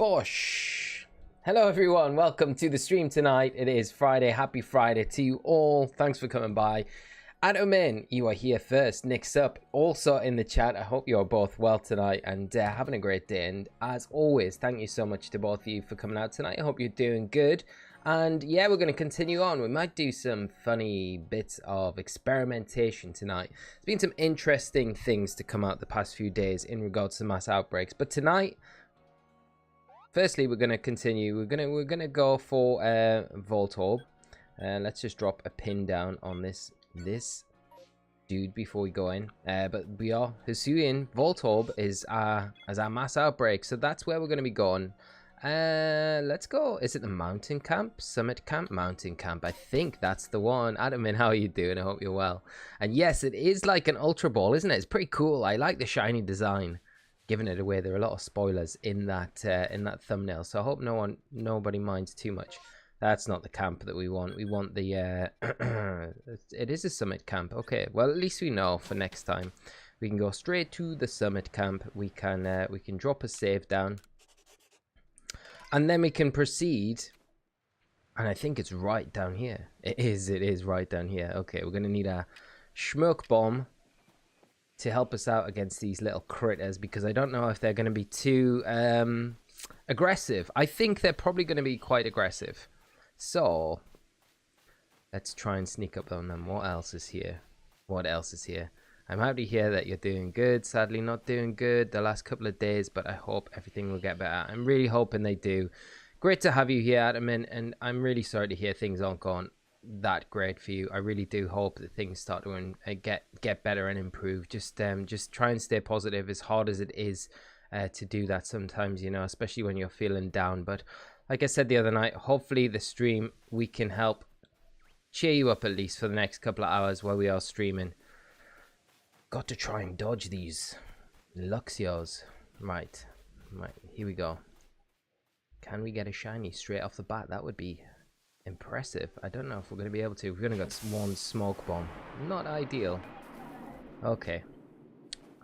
Bosh! Hello everyone, welcome to the stream tonight. It is Friday. Happy Friday to you all. Thanks for coming by. Admin, you are here first. Nick's up, also in the chat. I hope you're both well tonight and having a great day. And as always, thank you so much to both of you for coming out tonight. I hope you're doing good. And yeah, we're going to continue on. We might do some funny bits of experimentation tonight. There's been some interesting things to come out the past few days in regards to mass outbreaks. But tonight, firstly, we're going to continue. We're gonna go for Voltorb. Let's just drop a pin down on this dude before we go in. But we are Hisuian Voltorb is as our mass outbreak, so that's where we're going to be going. Let's go. Is it the mountain camp? Summit camp? Mountain camp. I think that's the one. Admin, how are you doing? I hope you're well. And yes, it is like an Ultra Ball, isn't it? It's pretty cool. I like the shiny design. Giving it away, there are a lot of spoilers in that thumbnail, so I hope nobody minds too much. That's not the camp that we want. We want the it is a summit camp. Okay, well at least we know for next time. We can go straight to the summit camp. We can drop a save down, and then we can proceed. And I think it's right down here. It is right down here. Okay, we're gonna need a Schmirk bomb to help us out against these little critters, because I don't know if they're going to be too aggressive. I think they're probably going to be quite aggressive. So let's try and sneak up on them. What else is here? What else is here? I'm happy to hear that you're doing good. Sadly not doing good the last couple of days, but I hope everything will get better. I'm really hoping they do. Great to have you here, Admin, and I'm really sorry to hear things aren't going that great for you. I really do hope that things start to get better and improve. Just try and stay positive, as hard as it is to do that sometimes, you know, especially when you're feeling down. But like I said the other night, hopefully the stream, we can help cheer you up at least for the next couple of hours while we are streaming. Got to try and dodge these Luxios. Right, here we go. Can we get a shiny straight off the bat? That would be impressive. I don't know if we're going to be able to. We've only got one smoke bomb. Not ideal. Okay.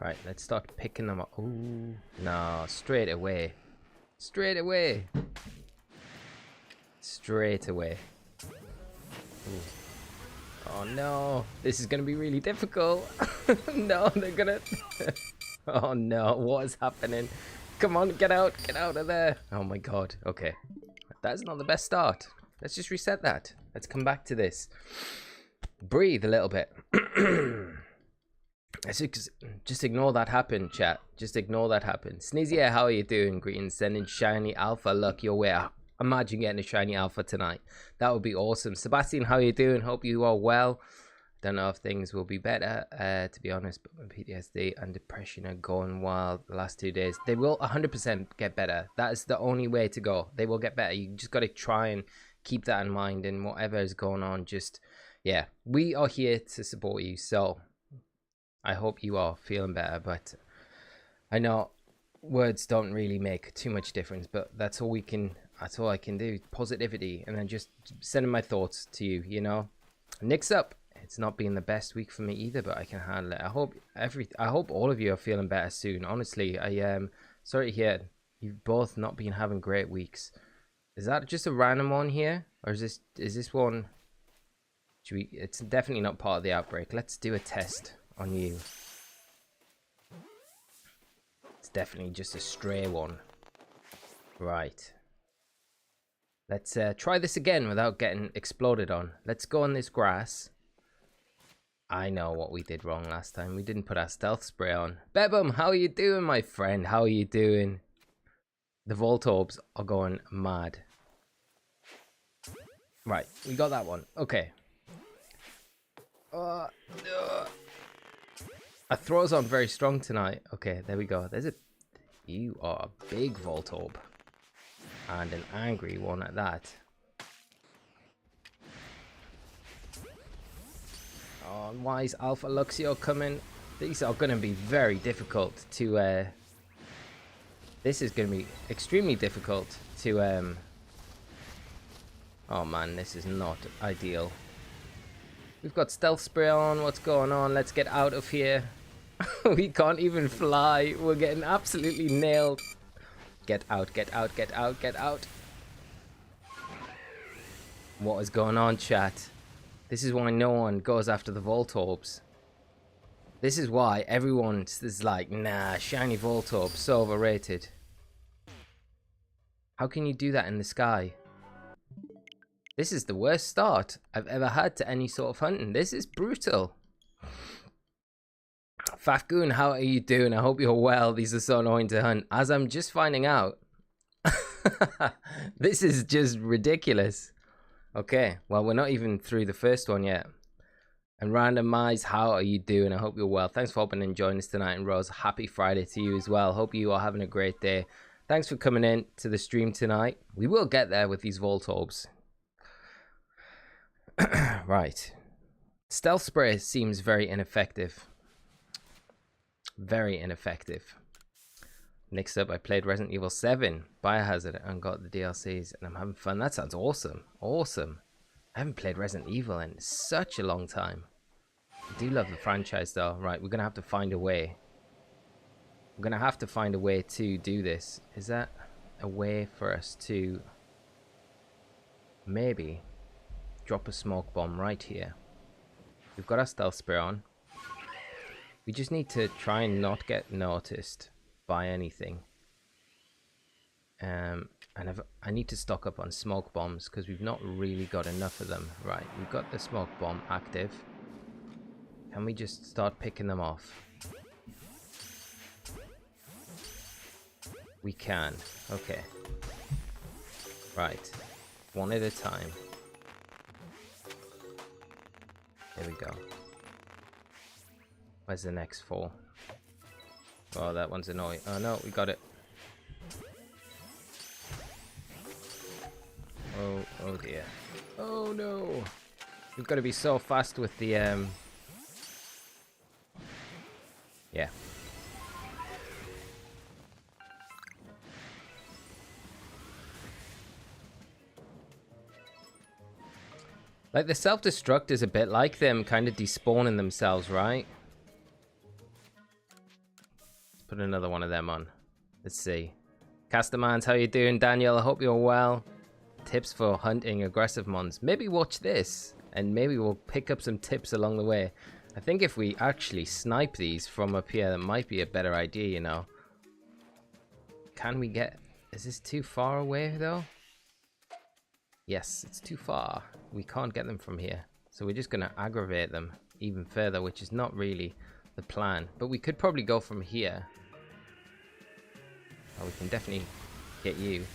Right, let's start picking them up. Ooh, no, straight away. Straight away. Straight away. Ooh. Oh no, this is going to be really difficult. No, they're going to... Oh no, what is happening? Come on, get out of there. Oh my god, okay. That's not the best start. Let's just reset that. Let's come back to this. Breathe a little bit. Just ignore that happen, chat. Just ignore that happen. Sneezy, how are you doing? Greetings. Sending shiny alpha luck your way. Imagine getting a shiny alpha tonight. That would be awesome. Sebastian, how are you doing? Hope you are well. Don't know if things will be better, to be honest, but my PTSD and depression are going wild the last 2 days. They will 100% get better. That is the only way to go. They will get better. You just got to try and keep that in mind, and whatever is going on, just, yeah, we are here to support you. So I hope you are feeling better, but I know words don't really make too much difference, but that's all I can do. Positivity, and then just sending my thoughts to you, you know. Nick's up. It's not been the best week for me either, but I can handle it. I hope all of you are feeling better soon. Honestly, I am sorry to hear you've both not been having great weeks. Is that just a random one here, or is this one? It's definitely not part of the outbreak. Let's do a test on you. It's definitely just a stray one. Right. Let's try this again without getting exploded on. Let's go on this grass. I know what we did wrong last time. We didn't put our stealth spray on. Bebum, how are you doing, my friend? How are you doing? The Voltorbs are going mad. Right, we got that one. Okay. Our throws on very strong tonight. Okay, there we go. You are a big Voltorb. And an angry one at that. Oh, why is Alpha Luxio coming? These are going to be very difficult to... This is going to be extremely difficult to... Oh man, this is not ideal. We've got stealth spray on. What's going on? Let's get out of here. We can't even fly. We're getting absolutely nailed. Get out, get out, get out, get out. What is going on, chat? This is why no one goes after the Voltorbs. This is why everyone is like, nah, shiny Voltorb, so overrated. How can you do that in the sky? This is the worst start I've ever had to any sort of hunting. This is brutal. Fafgoon, how are you doing? I hope you're well. These are so annoying to hunt. As I'm just finding out. This is just ridiculous. Okay, well, we're not even through the first one yet. And Randomize, how are you doing? I hope you're well. Thanks for hopping and joining us tonight. And Rose, happy Friday to you as well. Hope you are having a great day. Thanks for coming in to the stream tonight. We will get there with these Voltorbs. Right. Stealth Spray seems very ineffective. Very ineffective. Next up, I played Resident Evil 7 Biohazard and got the DLCs, and I'm having fun. That sounds awesome. Awesome. I haven't played Resident Evil in such a long time. I do love the franchise though. Right, we're going to have to find a way. We're going to have to find a way to do this. Is that a way for us to maybe drop a smoke bomb right here? We've got our stealth spray on. We just need to try and not get noticed by anything. And I need to stock up on smoke bombs because we've not really got enough of them. Right, we've got the smoke bomb active. Can we just start picking them off? We can. Okay. Right. One at a time. There we go. Where's the next four? Oh, that one's annoying. Oh no, we got it. Oh dear. Oh no. We've got to be so fast with the yeah. Like the self-destruct is a bit like them kind of despawning themselves, right? Let's put another one of them on. Let's see. Castermans, how you doing? Daniel, I hope you're well. Tips for hunting aggressive mons. Maybe watch this and maybe we'll pick up some tips along the way. I think if we actually snipe these from up here, that might be a better idea, you know. Can we get... Is this too far away though? Yes, it's too far. We can't get them from here. So we're just going to aggravate them even further, which is not really the plan. But we could probably go from here. Oh, we can definitely get you.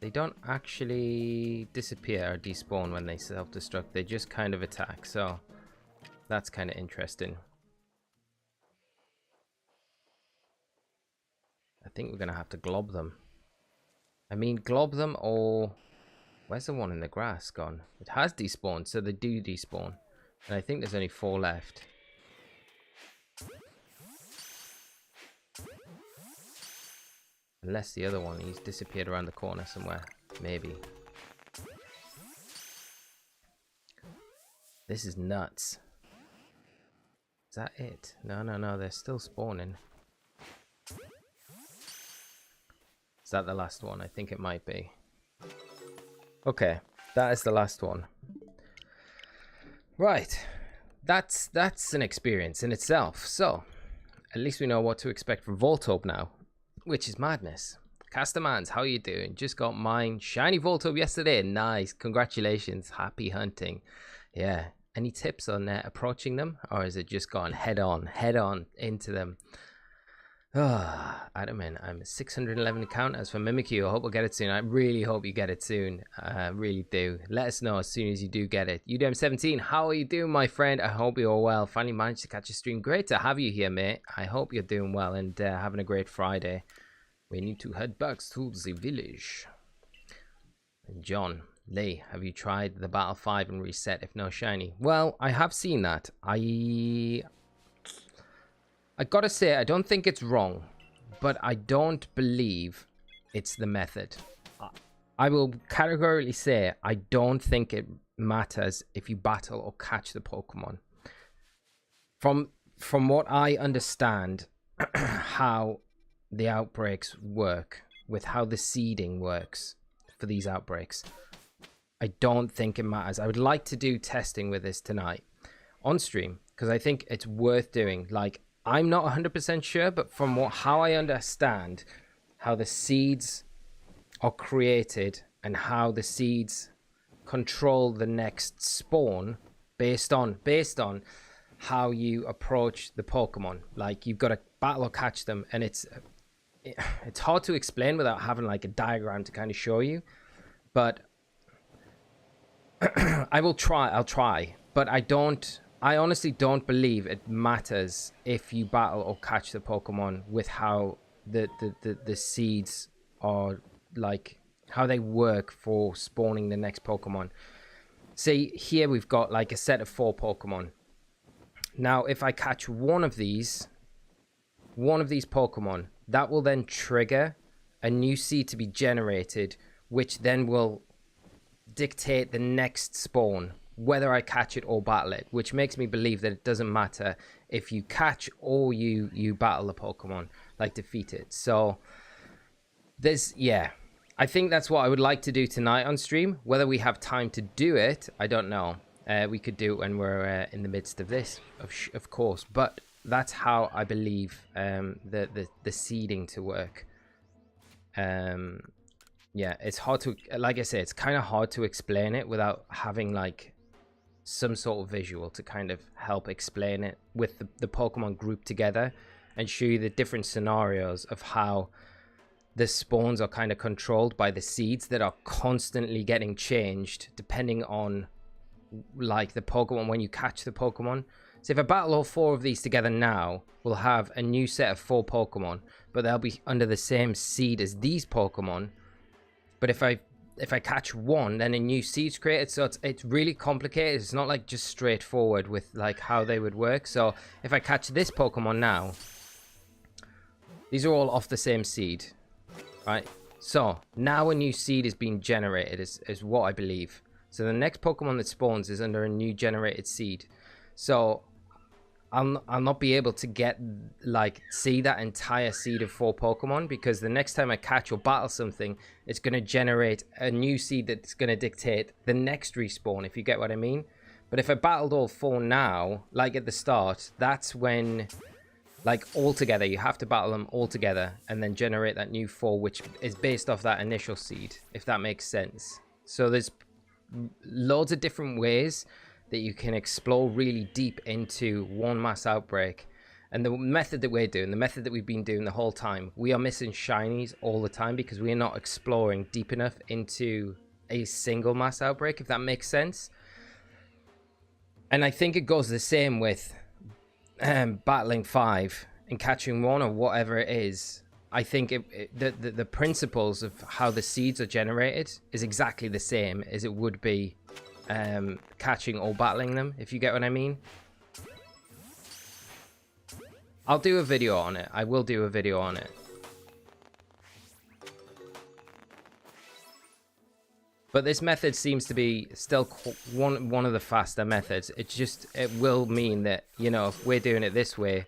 They don't actually disappear or despawn when they self-destruct. They just kind of attack. So that's kind of interesting. I think we're going to have to glob them. I mean, glob them or... Where's the one in the grass gone? It has despawned, so they do despawn. And I think there's only 4 left. Unless the other one, he's disappeared around the corner somewhere. Maybe. This is nuts. Is that it? No, they're still spawning. Is that the last one? I think it might be. Okay, that is the last one. Right. That's an experience in itself. So, at least we know what to expect from Voltorb now. Which is madness. Castermans, how are you doing? Just got mine. Shiny Voltorb yesterday. Nice. Congratulations. Happy hunting. Yeah. Any tips on approaching them? Or is it just gone head on into them? Admin, I'm 611 count. As for Mimikyu, I hope we'll get it soon. I really hope you get it soon. Really do. Let us know as soon as you do get it. UDM17, how are you doing, my friend? I hope you're well. Finally managed to catch a stream. Great to have you here, mate. I hope you're doing well and having a great Friday. We need to head back to the village. And John, Lee, have you tried the Battle 5 and reset if no shiny? Well, I have seen that. I gotta say, I don't think it's wrong, but I don't believe it's the method. I will categorically say I don't think it matters if you battle or catch the Pokemon. From what I understand, how the outbreaks work, with how the seeding works for these outbreaks. I don't think it matters. I would like to do testing with this tonight on stream, because I think it's worth doing. Like, I'm not 100% sure, but from how I understand how the seeds are created and how the seeds control the next spawn based on how you approach the Pokemon. Like, you've got to battle or catch them, and it's hard to explain without having like a diagram to kind of show you, but I'll try, but I honestly don't believe it matters if you battle or catch the Pokemon with how the seeds are, like how they work for spawning the next Pokemon. See, here we've got like a set of 4 Pokemon. Now, if I catch one of these Pokemon, that will then trigger a new seed to be generated, which then will dictate the next spawn, whether I catch it or battle it, which makes me believe that it doesn't matter if you catch or you battle the Pokemon, like defeat it. So I think that's what I would like to do tonight on stream. Whether we have time to do it, I don't know. We could do it when we're in the midst of this, of course, but that's how I believe the seeding to work. Yeah, it's hard to, like I say, it's kind of hard to explain it without having like some sort of visual to kind of help explain it with the Pokemon grouped together and show you the different scenarios of how the spawns are kind of controlled by the seeds that are constantly getting changed depending on like the Pokemon when you catch the Pokemon. So if I battle all 4 of these together now, we'll have a new set of 4 Pokemon, but they'll be under the same seed as these Pokemon. But if I catch one, then a new seed's created. So it's really complicated. It's not like just straightforward with like how they would work. So if I catch this Pokemon now, these are all off the same seed, right? So now a new seed is being generated is what I believe. So the next Pokemon that spawns is under a new generated seed. So I'll not be able to see that entire seed of 4 Pokemon, because the next time I catch or battle something, it's going to generate a new seed that's going to dictate the next respawn, if you get what I mean. But if I battled all 4 now, like at the start, that's when, like, all together, you have to battle them all together and then generate that new 4, which is based off that initial seed, if that makes sense. So there's loads of different ways that you can explore really deep into one mass outbreak. And the method that we're doing, the method that we've been doing the whole time, we are missing shinies all the time because we're not exploring deep enough into a single mass outbreak, if that makes sense. And I think it goes the same with battling 5 and catching 1 or whatever it is. I think the principles of how the seeds are generated is exactly the same as it would be catching or battling them, if you get what I mean. I'll do a video on it. I will do a video on it. But this method seems to be still one of the faster methods. It will mean that, you know, if we're doing it this way,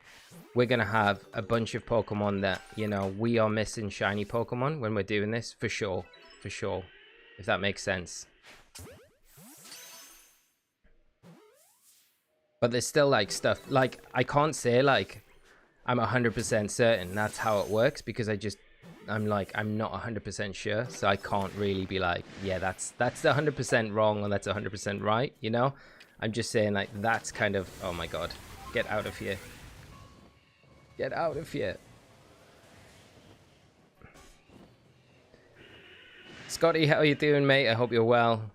we're going to have a bunch of Pokemon that, you know, we are missing shiny Pokemon when we're doing this, for sure, if that makes sense. But there's still like stuff, like I can't say like I'm 100% certain that's how it works, because I'm not 100% sure, so I can't really be like, yeah, that's 100% wrong or that's 100% right, you know. I'm just saying like that's kind of, oh my god, get out of here, get out of here. Scotty, how are you doing, mate? I hope you're well.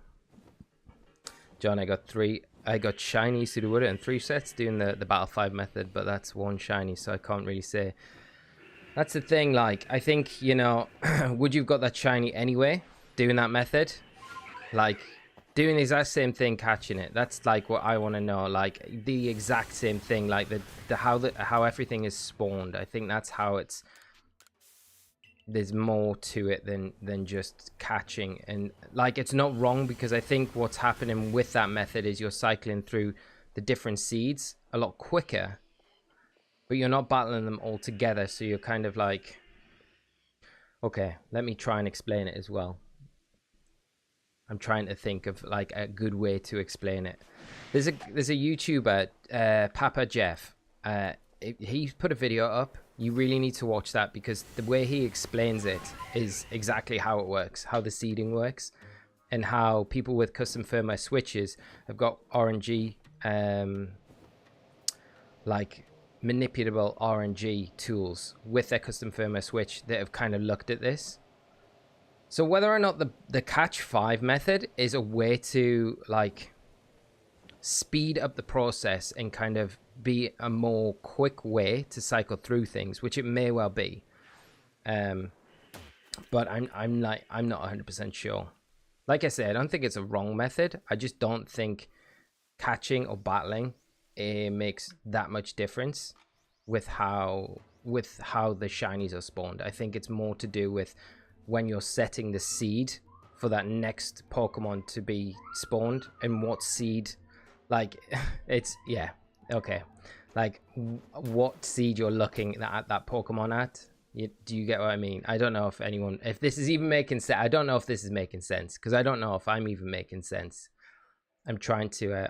John, I got shiny Sudowoodo in 3 sets doing the Battle 5 method, but that's 1 shiny, so I can't really say. That's the thing, like, I think, you know, would you have got that shiny anyway, doing that method? Like, doing the exact same thing, catching it. That's, like, what I want to know. Like, the exact same thing, like, how everything is spawned. I think that's how it's... There's more to it than just catching. And, like, it's not wrong, because I think what's happening with that method is you're cycling through the different seeds a lot quicker but you're not battling them all together. So you're kind of like, okay, let me try and explain it as well. I'm trying to think of like a good way to explain it. There's a YouTuber, Papa Jeff. He put a video up. You really need to watch that because the way he explains it is exactly how it works, how the seeding works, and how people with custom firmware switches have got RNG, like manipulable RNG tools with their custom firmware switch that have kind of looked at this. So whether or not the catch 5 method is a way to like speed up the process and kind of be a more quick way to cycle through things, which it may well be, but I'm not 100% sure. Like I said, I don't think it's a wrong method. I just don't think catching or battling makes that much difference with how the shinies are spawned. I think it's more to do with when you're setting the seed for that next Pokemon to be spawned and what seed, like it's, yeah, okay, like what seed you're looking at that Pokemon at. Do you get what I mean? I don't know if this is even making sense. I don't know if this is making sense because I don't know if I'm even making sense. I'm trying to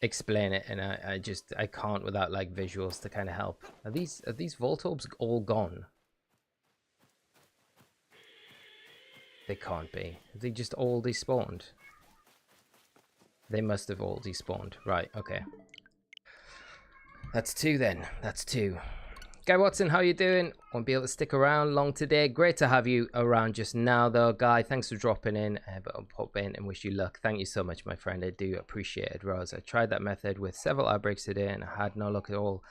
explain it and I can't without like visuals to kind of help. Are these Voltorbs all gone? They can't be. Have they just all despawned? They must have all despawned. Right, okay. That's 2 then. That's 2. Guy Watson, how you doing? Won't be able to stick around long today. Great to have you around just now though, Guy. Thanks for dropping in. But I'll pop in and wish you luck. Thank you so much, my friend. I do appreciate it, Rose. I tried that method with several outbreaks today and I had no luck at all.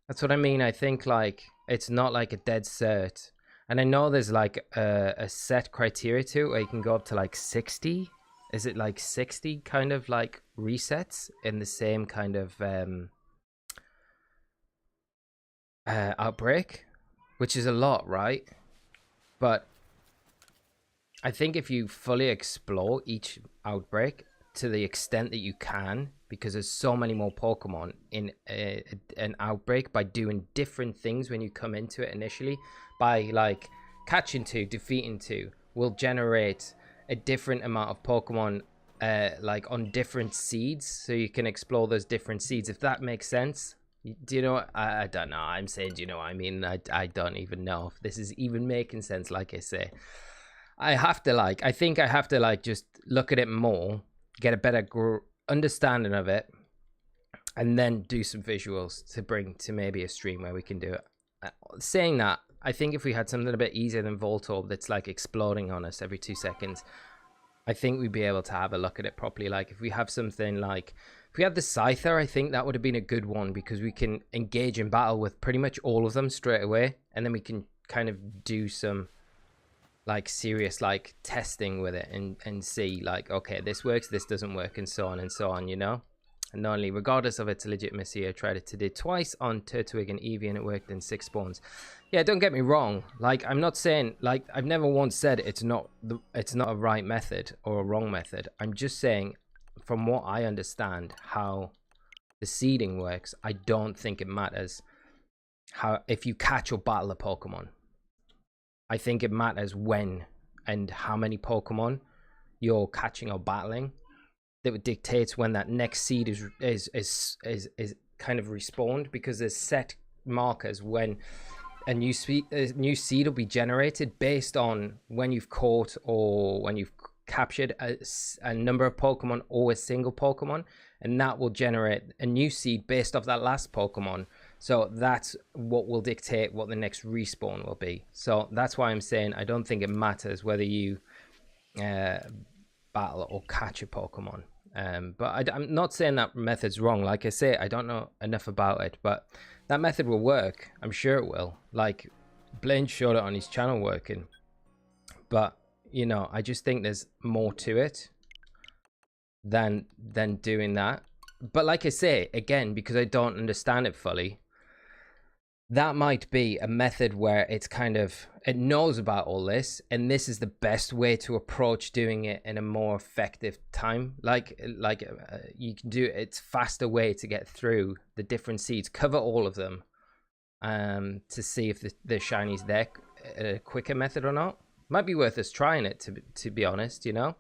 That's what I mean. I think like it's not like a dead cert. And I know there's like a set criteria to it where you can go up to like 60. Is it like 60 kind of like resets in the same kind of outbreak, which is a lot, right? But I think if you fully explore each outbreak to the extent that you can, because there's so many more Pokemon in an outbreak, by doing different things when you come into it initially, by like catching 2, defeating 2 will generate a different amount of Pokemon like on different seeds, so you can explore those different seeds, if that makes sense. Do you know what? I don't know. I'm saying, do you know what I mean? I don't even know if this is even making sense. Like I say, I think I have to like just look at it more, get a better understanding of it, and then do some visuals to bring to maybe a stream where we can do it. Saying that, I think if we had something a bit easier than Voltorb that's like exploding on us every 2 seconds, I think we'd be able to have a look at it properly. Like if we have something like, if we had the Scyther, I think that would have been a good one because we can engage in battle with pretty much all of them straight away. And then we can kind of do some like serious like testing with it and see like, okay, this works, this doesn't work, and so on, you know? And not only, regardless of its legitimacy, I tried it today twice on Turtwig and Eevee and it worked in 6 spawns. Yeah, don't get me wrong. Like, I'm not saying, like, I've never once said it's not a right method or a wrong method. I'm just saying, from what I understand, how the seeding works, I don't think it matters if you catch or battle a Pokemon. I think it matters when and how many Pokemon you're catching or battling. That dictates when that next seed is kind of respawned, because there's set markers when a new seed will be generated based on when you've caught or when you've captured a number of Pokemon or a single Pokemon, and that will generate a new seed based off that last Pokemon. So that's what will dictate what the next respawn will be. So that's why I'm saying I don't think it matters whether you battle or catch a Pokemon. But I'm not saying that method's wrong. Like I say, I don't know enough about it, but that method will work. I'm sure it will. Like Blaine showed it on his channel working. But you know, I just think there's more to it than doing that. But like I say, again, because I don't understand it fully, that might be a method where it's kind of, it knows about all this, and this is the best way to approach doing it in a more effective time. Like you can do it, it's faster way to get through the different seeds, cover all of them, to see if the shinies there a quicker method or not. Might be worth us trying it, to be honest, you know.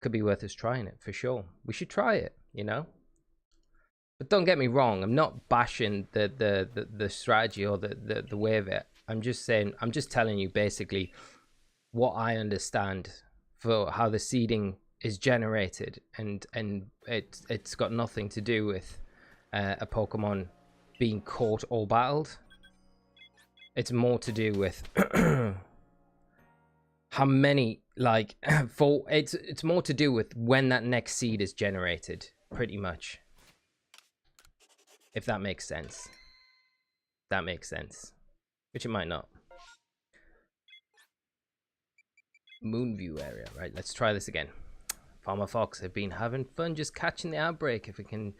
Could be worth us trying it for sure. We should try it, you know. But don't get me wrong, I'm not bashing the strategy or the way of it. I'm just saying, I'm just telling you basically what I understand for how the seeding is generated, and it's got nothing to do with a Pokemon being caught or battled. It's more to do with how many, like, for it's more to do with when that next seed is generated, pretty much. If that makes sense. That makes sense. Which it might not. Moonview area. Right, let's try this again. Farmer Fox, have been having fun just catching the Outbreak if we can,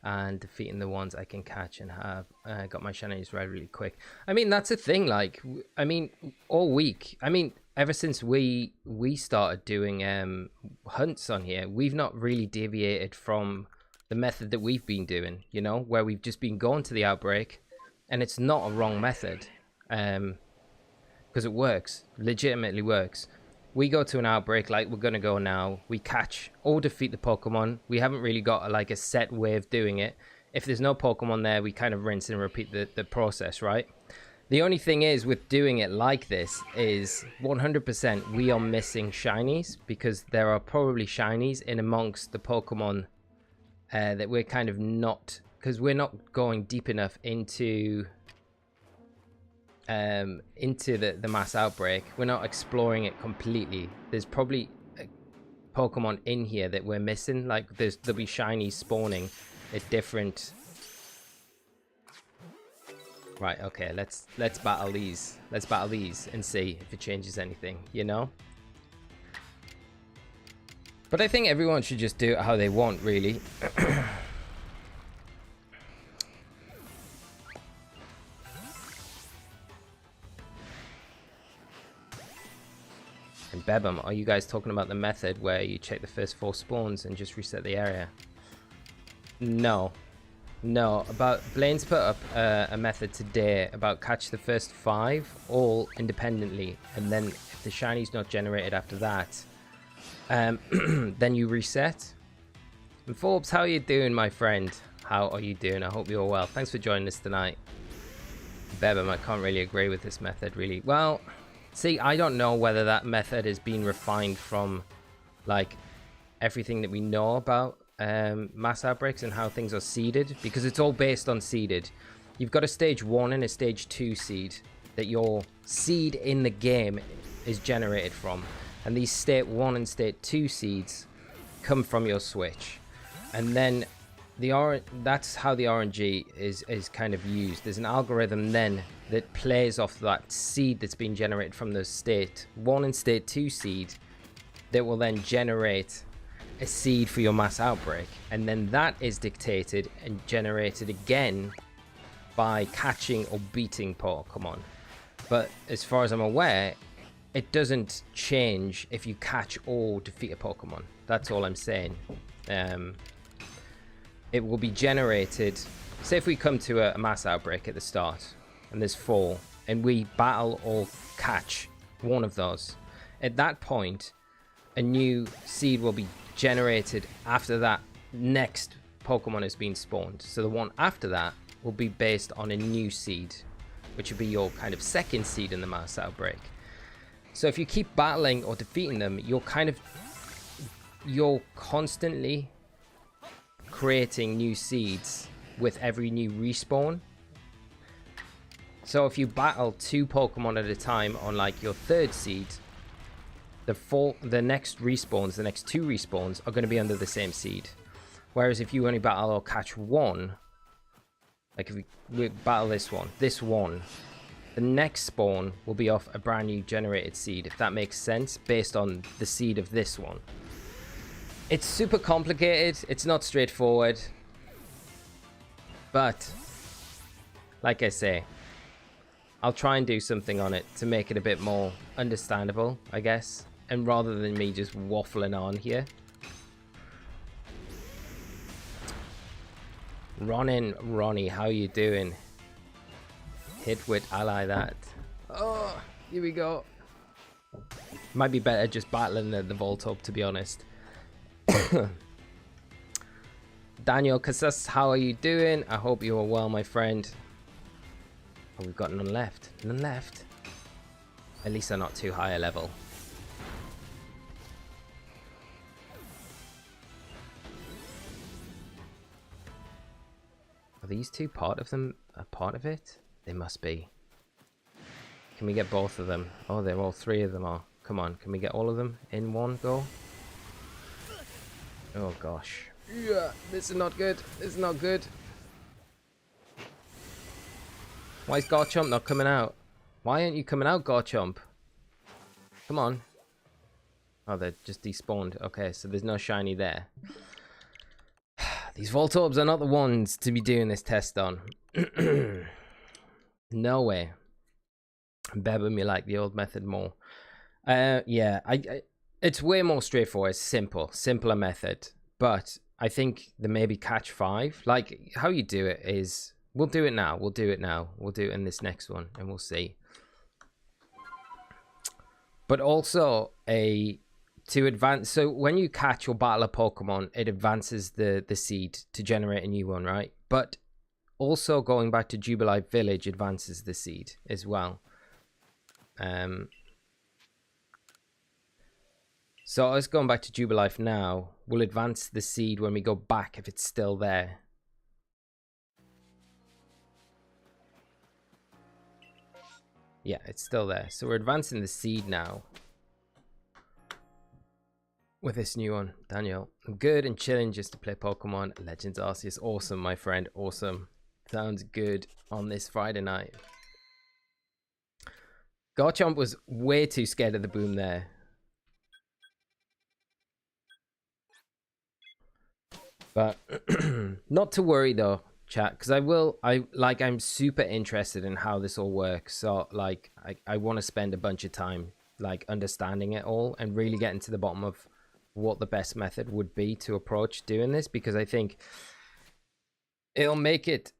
and defeating the ones I can catch and have got my shinies right really quick. I mean, that's a thing. Like, I mean, all week. I mean, ever since we started doing hunts on here, we've not really deviated from the method that we've been doing, you know, where we've just been going to the Outbreak, and it's not a wrong method, because it works, legitimately works. We go to an Outbreak like we're going to go now, we catch or defeat the Pokemon. We haven't really got like a set way of doing it. If there's no Pokemon there, we kind of rinse and repeat the process, right? The only thing is with doing it like this is 100% we are missing shinies, because there are probably shinies in amongst the Pokemon that we're kind of not, because we're not going deep enough into the mass Outbreak. We're not exploring it completely. There's probably a Pokemon in here that we're missing. Like there'll be shinies spawning at different. Right, okay, let's battle these. Let's battle these and see if it changes anything, you know? But I think everyone should just do it how they want, really. And Bebum, are you guys talking about the method where you check the first 4 spawns and just reset the area? No. No, Blaine's put up a method today about catch the first 5 all independently, and then if the shiny's not generated after that, then you reset. And Forbes, how are you doing, my friend? How are you doing? I hope you're well. Thanks for joining us tonight. Bebum, I can't really agree with this method, really. Well, see, I don't know whether that method has been refined from, like, everything that we know about mass outbreaks and how things are seeded, because it's all based on seeded. You've got a stage 1 and a stage 2 seed that your seed in the game is generated from, and these state 1 and state 2 seeds come from your switch, and then that's how the RNG is kind of used. There's an algorithm then that plays off that seed that's been generated from the state 1 and state 2 seed that will then generate a seed for your mass outbreak, and then that is dictated and generated again by catching or beating Pokemon. But as far as I'm aware, it doesn't change if you catch or defeat a Pokemon. That's all I'm saying. It will be generated. Say if we come to a mass outbreak at the start and there's 4 and we battle or catch one of those, at that point a new seed will be generated after that next Pokemon has been spawned. So the one after that will be based on a new seed, which would be your kind of second seed in the mass outbreak. So if you keep battling or defeating them, you're constantly creating new seeds with every new respawn. So if you battle 2 Pokemon at a time on like your 3rd seed, the next respawns, the next 2 respawns are going to be under the same seed. Whereas if you only battle or catch 1, like if we battle this one, the next spawn will be off a brand new generated seed, if that makes sense, based on the seed of this one. It's super complicated, it's not straightforward, but like I say, I'll try and do something on it to make it a bit more understandable, I guess, and rather than me just waffling on here. Ronnie, how you doing? hit with ally that. Oh, here we go. Might be better just battling the Voltorb, to be honest. Daniel Casas, how are you doing? I hope you are well, my friend. Oh, we've got none left. None left. At least they're not too high a level. Are these two part of them? A part of it? They must be. Can we get both of them? Oh, they're all three of them are. Come on, can we get all of them in one go? Oh gosh. Yeah, this is not good. This is not good. Why is Garchomp not coming out? Why aren't you coming out, Garchomp? Come on. Oh, they're just despawned. Okay, so there's no shiny there. These Voltorbs are not the ones to be doing this test on. No way. Better me like the old method more. Yeah, it's way more straightforward. It's simpler method. But I think the maybe catch 5. Like, how you do it is, we'll do it now. We'll do it now. We'll do it in this next one, and we'll see. But also to advance, so when you catch or battle a Pokemon, it advances the seed to generate a new one, right? But also going back to Jubilife Village advances the seed as well. So us going back to Jubilife now will advance the seed when we go back if it's still there. Yeah, it's still there. So we're advancing the seed now. With this new one, Daniel. I'm good and chilling just to play Pokemon Legends Arceus. Awesome, my friend. Awesome. Sounds good on this Friday night. Garchomp was way too scared of the boom there. But not to worry though, chat, because I'm super interested in how this all works. So like I want to spend a bunch of time like understanding it all and really getting to the bottom of what the best method would be to approach doing this, because I think it'll make it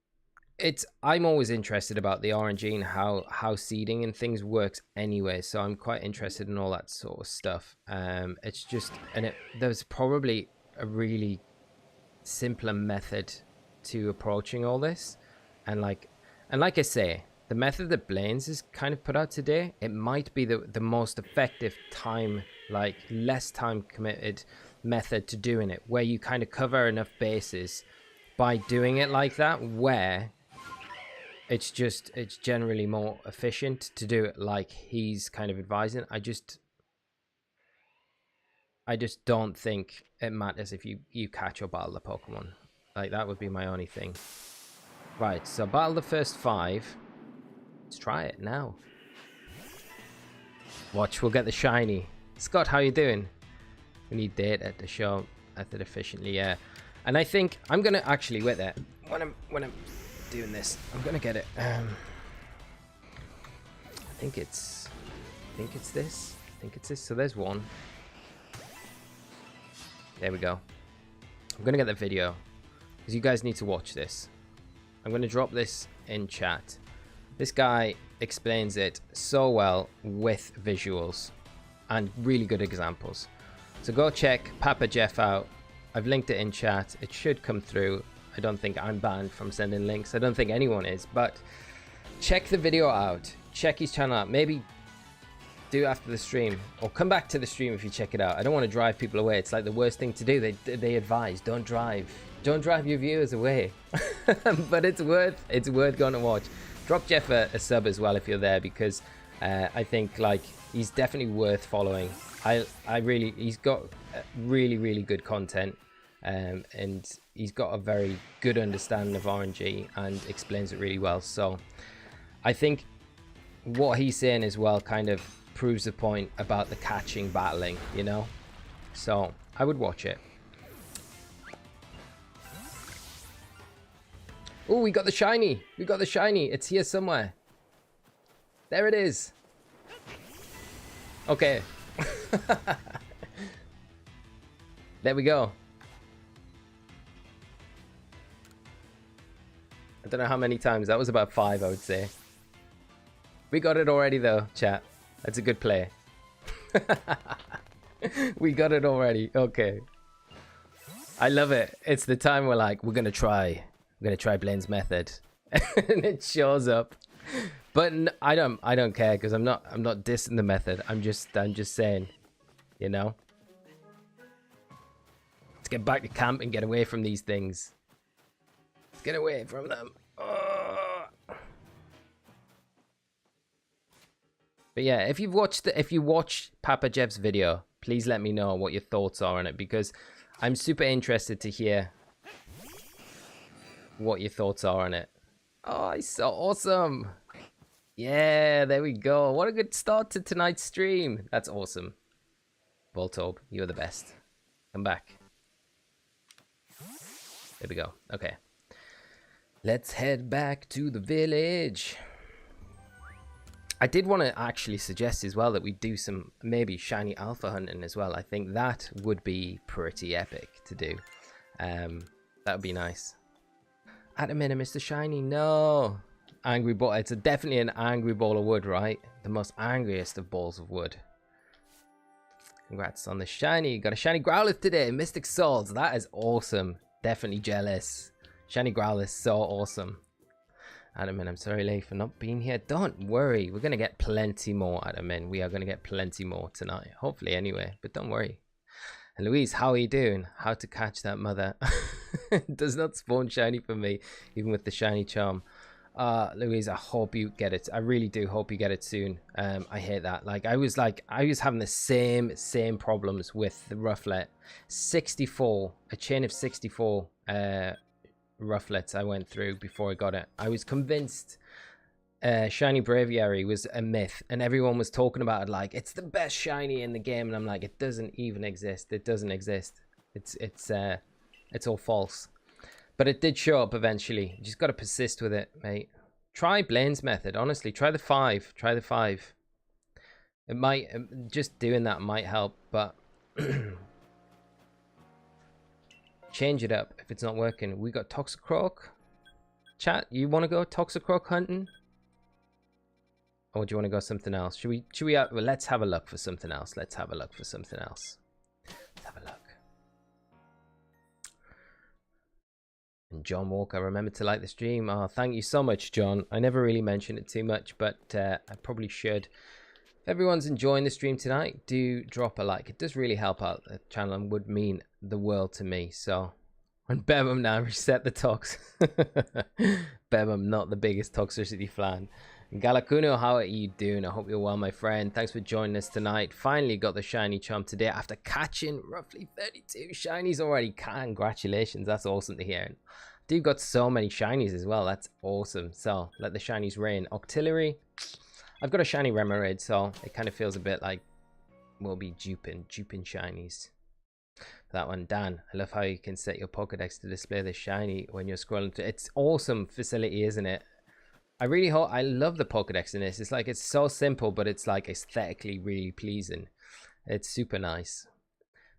I'm always interested about the RNG and how seeding and things works anyway, so I'm quite interested in all that sort of stuff. It's just, and there's probably a really simpler method to approaching all this, and like I say, the method that Blaine's is kind of put out today, it might be the most effective time, like less time committed method to doing it, where you kind of cover enough bases by doing it like that, where it's generally more efficient to do it like he's kind of advising. I just don't think it matters if you catch or battle the Pokemon. Like, that would be my only thing. Right, so battle the first 5. Let's try it now. Watch, we'll get the shiny. Scott, how you doing? We need data to show method efficiently, yeah. And I think I'm gonna actually, wait there. When I'm doing this, I'm gonna get it. I think it's this. So there's one. There we go. I'm gonna get the video because you guys need to watch this. I'm gonna drop this in chat. This guy explains it so well with visuals and really good examples. So go check Papa Jeff out. I've linked it in chat. It should come through. I don't think I'm banned from sending links. I don't think anyone is, but check the video out. Check his channel out. Maybe do after the stream, or come back to the stream if you check it out. I don't want to drive people away. It's like the worst thing to do. They advise, don't drive your viewers away. But it's worth going to watch. Drop Jeff a sub as well if you're there, because I think like he's definitely worth following. He's got really good content, and he's got a very good understanding of RNG and explains it really well. So I think what he's saying as well kind of proves the point about the catching battling, you know. So I would watch it. Oh, we got the shiny. It's here somewhere. There it is. Okay. There we go. I don't know how many times. That was about 5, I would say. We got it already though, chat. That's a good play. We got it already. Okay. I love it. It's the time we're like, we're gonna try Blaine's method. And it shows up. But I don't care, because I'm not dissing the method. I'm just saying, you know. Let's get back to camp and get away from these things. Let's get away from them. Oh. But yeah, if you watch Papa Jeff's video, please let me know what your thoughts are on it, because I'm super interested to hear what your thoughts are on it. Oh, it's so awesome. Yeah, there we go. What a good start to tonight's stream. That's awesome. Voltorb, you're the best. Come back. There we go. Okay. Let's head back to the village. I did want to actually suggest as well that we do some maybe shiny alpha hunting as well. I think that would be pretty epic to do. That would be nice. At a minute, Mr. Shiny. No. Angry ball. It's definitely an angry ball of wood, right? The most angriest of balls of wood. Congrats on the shiny. Got a shiny Growlithe today. Mystic Swords. That is awesome. Definitely jealous. Shiny Growlithe, so awesome. Admin, I'm sorry, Leigh, for not being here. Don't worry. We're going to get plenty more, Admin. We are going to get plenty more tonight. Hopefully, anyway. But don't worry. And Louise, how are you doing? How to catch that mother? Does not spawn shiny for me, even with the shiny charm. Louise, I hope you get it. I really do hope you get it soon. I hate that. I was having the same problems with the Rufflet. 64, a chain of 64 Rufflets I went through before I got it. I was convinced shiny Braviary was a myth, and everyone was talking about it like it's the best shiny in the game, and I'm like, it doesn't even exist. It doesn't exist. It's all false. But it did show up eventually. You just got to persist with it, mate. Try Blaine's method. Honestly, try the 5. Try the 5. It might, just doing that might help, but change it up if it's not working. We got Toxicroak. Chat, you want to go Toxicroak hunting? Or do you want to go something else? Should we well, let's have a look for something else. Let's have a look for something else. Let's have a look. And John Walker, remember to like the stream. Oh, thank you so much, John. I never really mention it too much, but I probably should. If everyone's enjoying the stream tonight, do drop a like. It does really help out the channel and would mean the world to me. So, and Bebum now, reset the tox. Bebum, not the biggest toxicity fan. Galakuno, how are you doing? I hope you're well, my friend. Thanks for joining us tonight. Finally got the shiny charm today after catching roughly 32 shinies already. Congratulations, that's awesome to hear. Dude got so many shinies as well. That's awesome. So let the shinies rain. Octillery, I've got a shiny Remoraid, so it kind of feels a bit like we'll be duping shinies. That one, Dan, I love how you can set your Pokedex to display the shiny when you're scrolling through. It's awesome facility, isn't it? I really hope, I love the Pokedex in this. It's like, it's so simple, but it's like aesthetically really pleasing. It's super nice.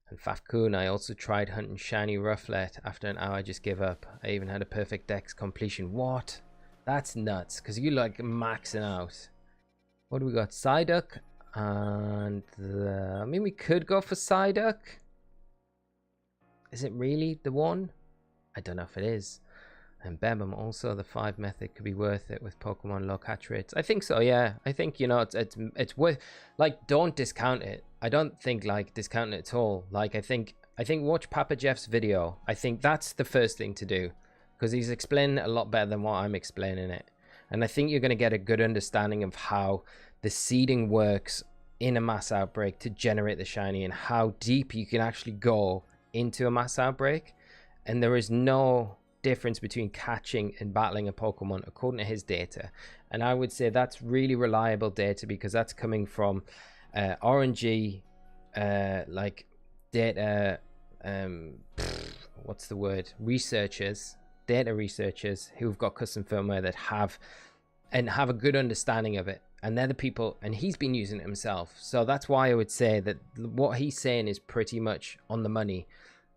And Fafkun, I also tried hunting shiny Rufflet. After an hour, I just give up. I even had a perfect dex completion. What? That's nuts, because you like maxing out. What do we got? Psyduck. And I mean, we could go for Psyduck. Is it really the one? I don't know if it is. And Bebum, also the 5 method could be worth it with Pokemon low catch rates. I think so, yeah. I think, you know, it's worth, like, don't discount it. I don't think like discounting it at all. Like, I think watch Papa Jeff's video. I think that's the first thing to do, because he's explaining it a lot better than what I'm explaining it. And I think you're going to get a good understanding of how the seeding works in a mass outbreak to generate the shiny, and how deep you can actually go into a mass outbreak. And there is no difference between catching and battling a Pokemon according to his data, and I would say that's really reliable data, because that's coming from RNG like data, what's the word, data researchers who've got custom firmware that have a good understanding of it, and they're the people, and he's been using it himself. So that's why I would say that what he's saying is pretty much on the money.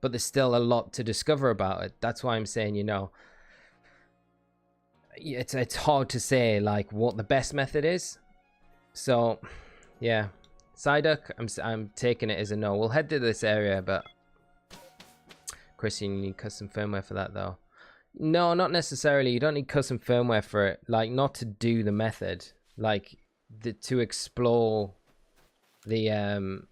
But there's still a lot to discover about it. That's why I'm saying, you know, it's hard to say like what the best method is. So, yeah. Psyduck, I'm taking it as a no. We'll head to this area, but... Christian, you need custom firmware for that, though. No, not necessarily. You don't need custom firmware for it. Like, not to do the method. Like, to explore the...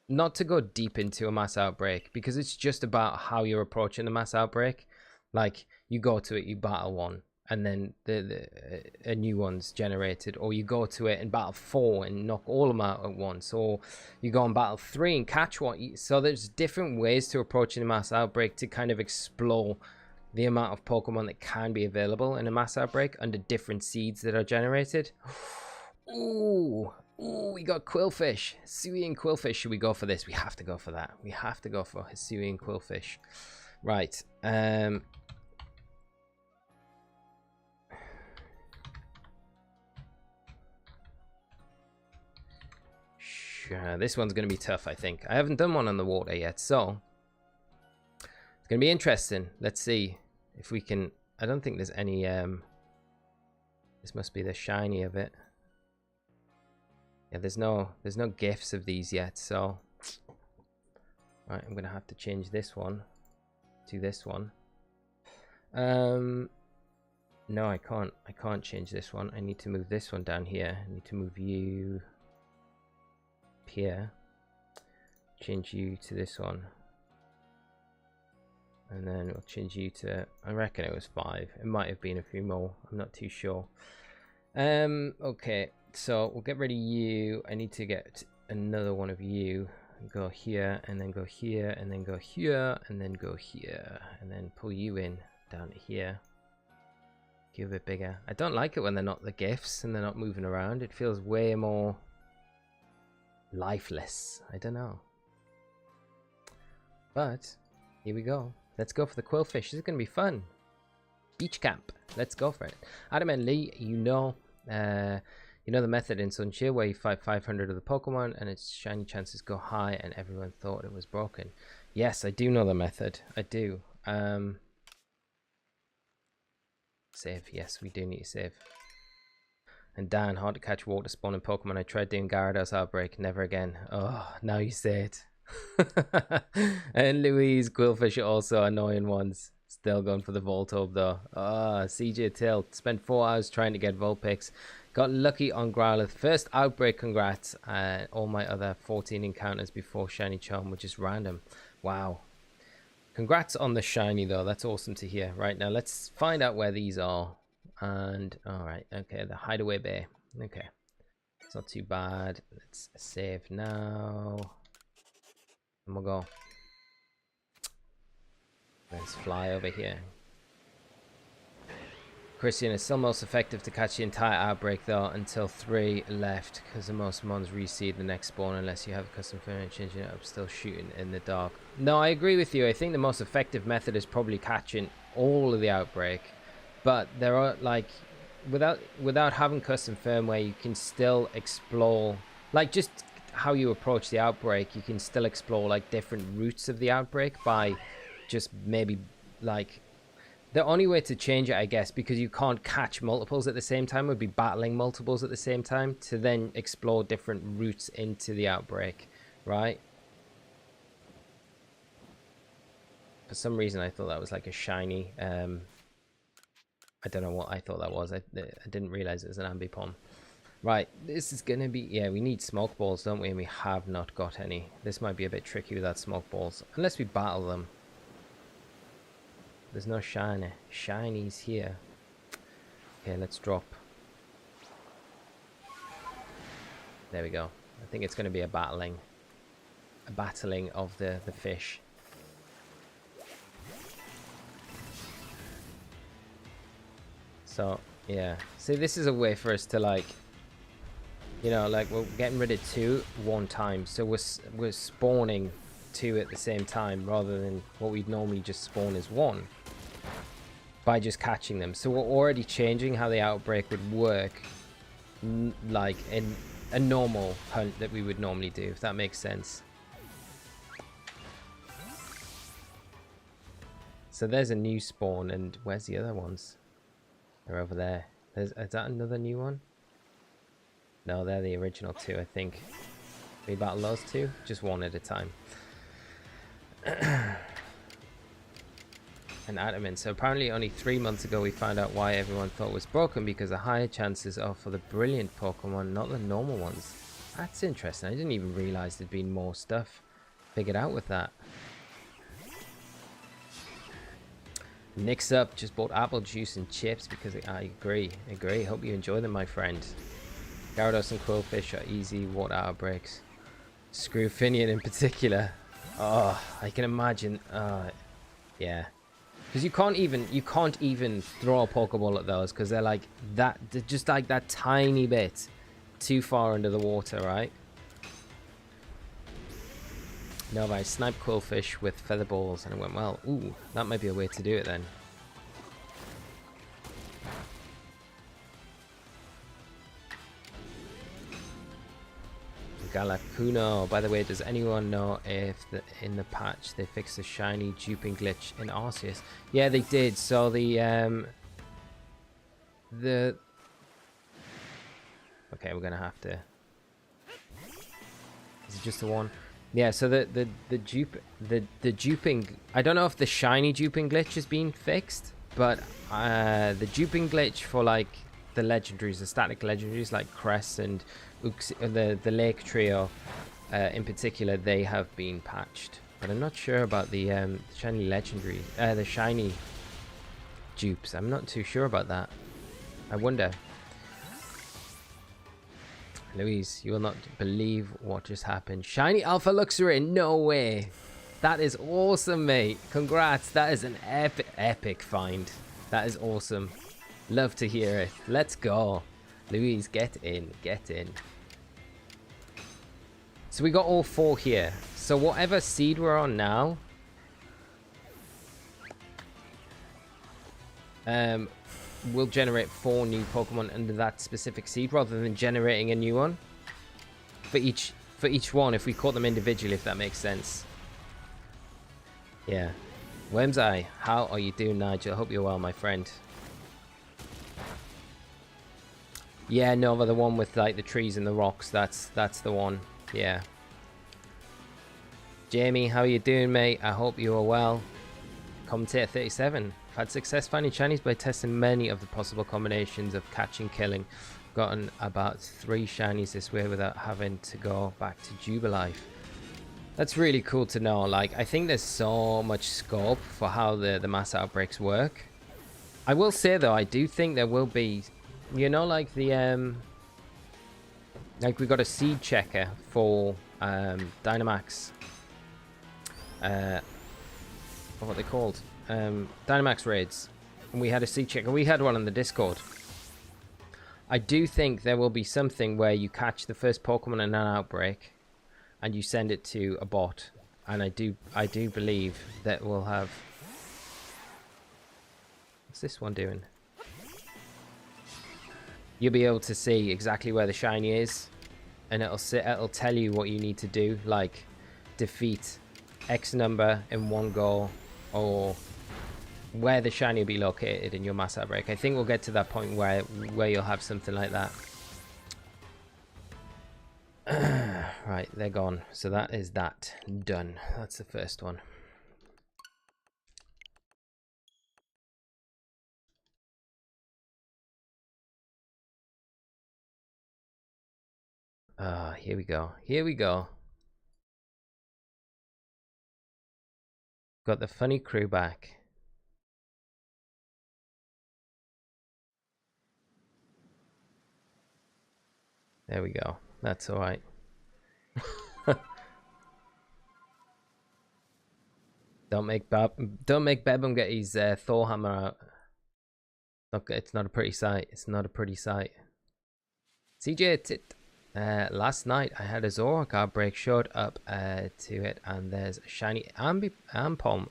Not to go deep into a mass outbreak, because it's just about how you're approaching the mass outbreak. Like, you go to it, you battle one, and then a new one's generated, or you go to it in battle 4 and knock all of them out at once, or you go in battle 3 and catch one. So there's different ways to approaching a mass outbreak to kind of explore the amount of Pokemon that can be available in a mass outbreak under different seeds that are generated. Ooh, we got Qwilfish, Hisuian Qwilfish. Should we go for this? We have to go for that. We have to go for Hisuian Qwilfish. Right. This one's going to be tough, I think. I haven't done one on the water yet, so it's going to be interesting. Let's see if we can... I don't think there's any... This must be the shiny of it. Yeah, there's no gifts of these yet, so... Right, I'm going to have to change this one to this one. No, I can't. I can't change this one. I need to move this one down here. I need to move you... here, change you to this one, and then we'll change you to, I reckon it was 5. It might have been a few more, I'm not too sure. Okay, so we'll get rid of you. I need to get another one of you. Go here, and then go here, and then go here, and then go here, and then pull you in down to here. Give it bigger. I don't like it when they're not the gifts and they're not moving around. It feels way more lifeless. I don't know, but here we go. Let's go for the Qwilfish. This is gonna be fun. Beach camp. Let's go for it. Adam and Lee, you know the method in Sunshine where you fight 500 of the Pokemon and its shiny chances go high, and everyone thought it was broken. Yes, I do know the method. I do. Save. Yes, we do need to save. And Dan, hard to catch water spawning Pokemon. I tried doing Gyarados Outbreak, never again. Oh, now you say it. And Louise, Qwilfish are also annoying ones. Still going for the Voltorb though. Ah, CJ Tilt. Spent 4 hours trying to get Vulpix. Got lucky on Growlithe. First Outbreak, congrats. All my other 14 encounters before Shiny Charm were just random. Wow. Congrats on the Shiny though. That's awesome to hear. Right, now let's find out where these are. And alright, okay, the Hideaway Bay. Okay, it's not too bad. Let's save now, and we'll go. Let's fly over here. Christian, is still most effective to catch the entire outbreak though until 3 left, because the most mons reseed the next spawn unless you have a custom furniture changing it up, still shooting in the dark. No, I agree with you. I think the most effective method is probably catching all of the outbreak. But there are, like, without having custom firmware, you can still explore, like, just how you approach the outbreak. You can still explore, like, different routes of the outbreak by just maybe, like, the only way to change it, I guess, because you can't catch multiples at the same time, would be battling multiples at the same time to then explore different routes into the outbreak, right? For some reason, I thought that was, like, a shiny, I don't know what I thought that was. I didn't realize it was an Ambipom. Right, this is gonna be... Yeah, we need smoke balls, don't we? And we have not got any. This might be a bit tricky without smoke balls. Unless we battle them. There's no shinies here. Okay, let's drop. There we go. I think it's gonna be a battling of the fish. So, yeah. See, this is a way for us to, like, you know, like, we're getting rid of 2 one time. So we're spawning 2 at the same time rather than what we'd normally just spawn as 1 by just catching them. So we're already changing how the outbreak would work, like, in a normal hunt that we would normally do, if that makes sense. So there's a new spawn, and where's the other ones? They're over there. Is that another new one? No, they're the original two, I think. We battle those two, just one at a time. And Adamant. So apparently only 3 months ago we found out why everyone thought it was broken, because the higher chances are for the brilliant Pokemon, not the normal ones. That's interesting. I didn't even realize there'd been more stuff figured out with that. Nick's up, just bought apple juice and chips because I agree. Hope you enjoy them, my friend. Gyarados and Qwilfish are easy water outbreaks. Screwfinian in particular. Oh, I can imagine. Yeah. Because you can't even throw a Pokeball at those because they're like that. They're just like that tiny bit too far under the water, right? No, I sniped Qwilfish with feather balls and it went well. Ooh, that might be a way to do it then. Galakuno. By the way, does anyone know if in the patch they fixed the shiny duping glitch in Arceus? Yeah, they did. So the okay, we're gonna have to. Is it just the one? Yeah. So the duping. I don't know if the shiny duping glitch has been fixed, but the duping glitch for like the legendaries, the static legendaries like Cress and the Lake Trio in particular, they have been patched. But I'm not sure about the shiny legendary, the shiny dupes. I'm not too sure about that. I wonder. Louise, you will not believe what just happened. Shiny Alpha Luxury, no way. That is awesome, mate. Congrats. That is an epic find. That is awesome. Love to hear it. Let's go. Louise, get in. Get in. So we got all 4 here. So whatever seed we're on now, we'll generate 4 new Pokemon under that specific seed rather than generating a new one for each one if we caught them individually, if that makes sense. Yeah. Worm's Eye, how are you doing, Nigel? I hope you're well, my friend. Yeah, Nova, the one with like the trees and the rocks, that's the one. Yeah. Jamie, how are you doing, mate? I hope you are well. Commentator 37. I've had success finding shinies by testing many of the possible combinations of catching, killing. Gotten about 3 shinies this way without having to go back to Jubilife. That's really cool to know. Like, I think there's so much scope for how the mass outbreaks work. I will say though, I do think there will be, you know, like the like we got a seed checker for Dynamax. What are they called? Dynamax raids. And we had a seed checker. We had one on the Discord. I do think there will be something where you catch the first Pokemon in an outbreak and you send it to a bot. And I do believe that we'll have. What's this one doing? You'll be able to see exactly where the shiny is, and it'll tell you what you need to do, like defeat X number in one go, or where the shiny will be located in your mass outbreak. I think we'll get to that point where you'll have something like that. Right, they're gone. So that is that done. That's the first one. Here we go. Here we go. Got the funny crew back. There we go. That's all right. Don't make Bebum get his Thor hammer out. Okay, it's not a pretty sight. It's not a pretty sight. CJ, last night I had a Zoroark outbreak, showed up to it, and there's a shiny Apom,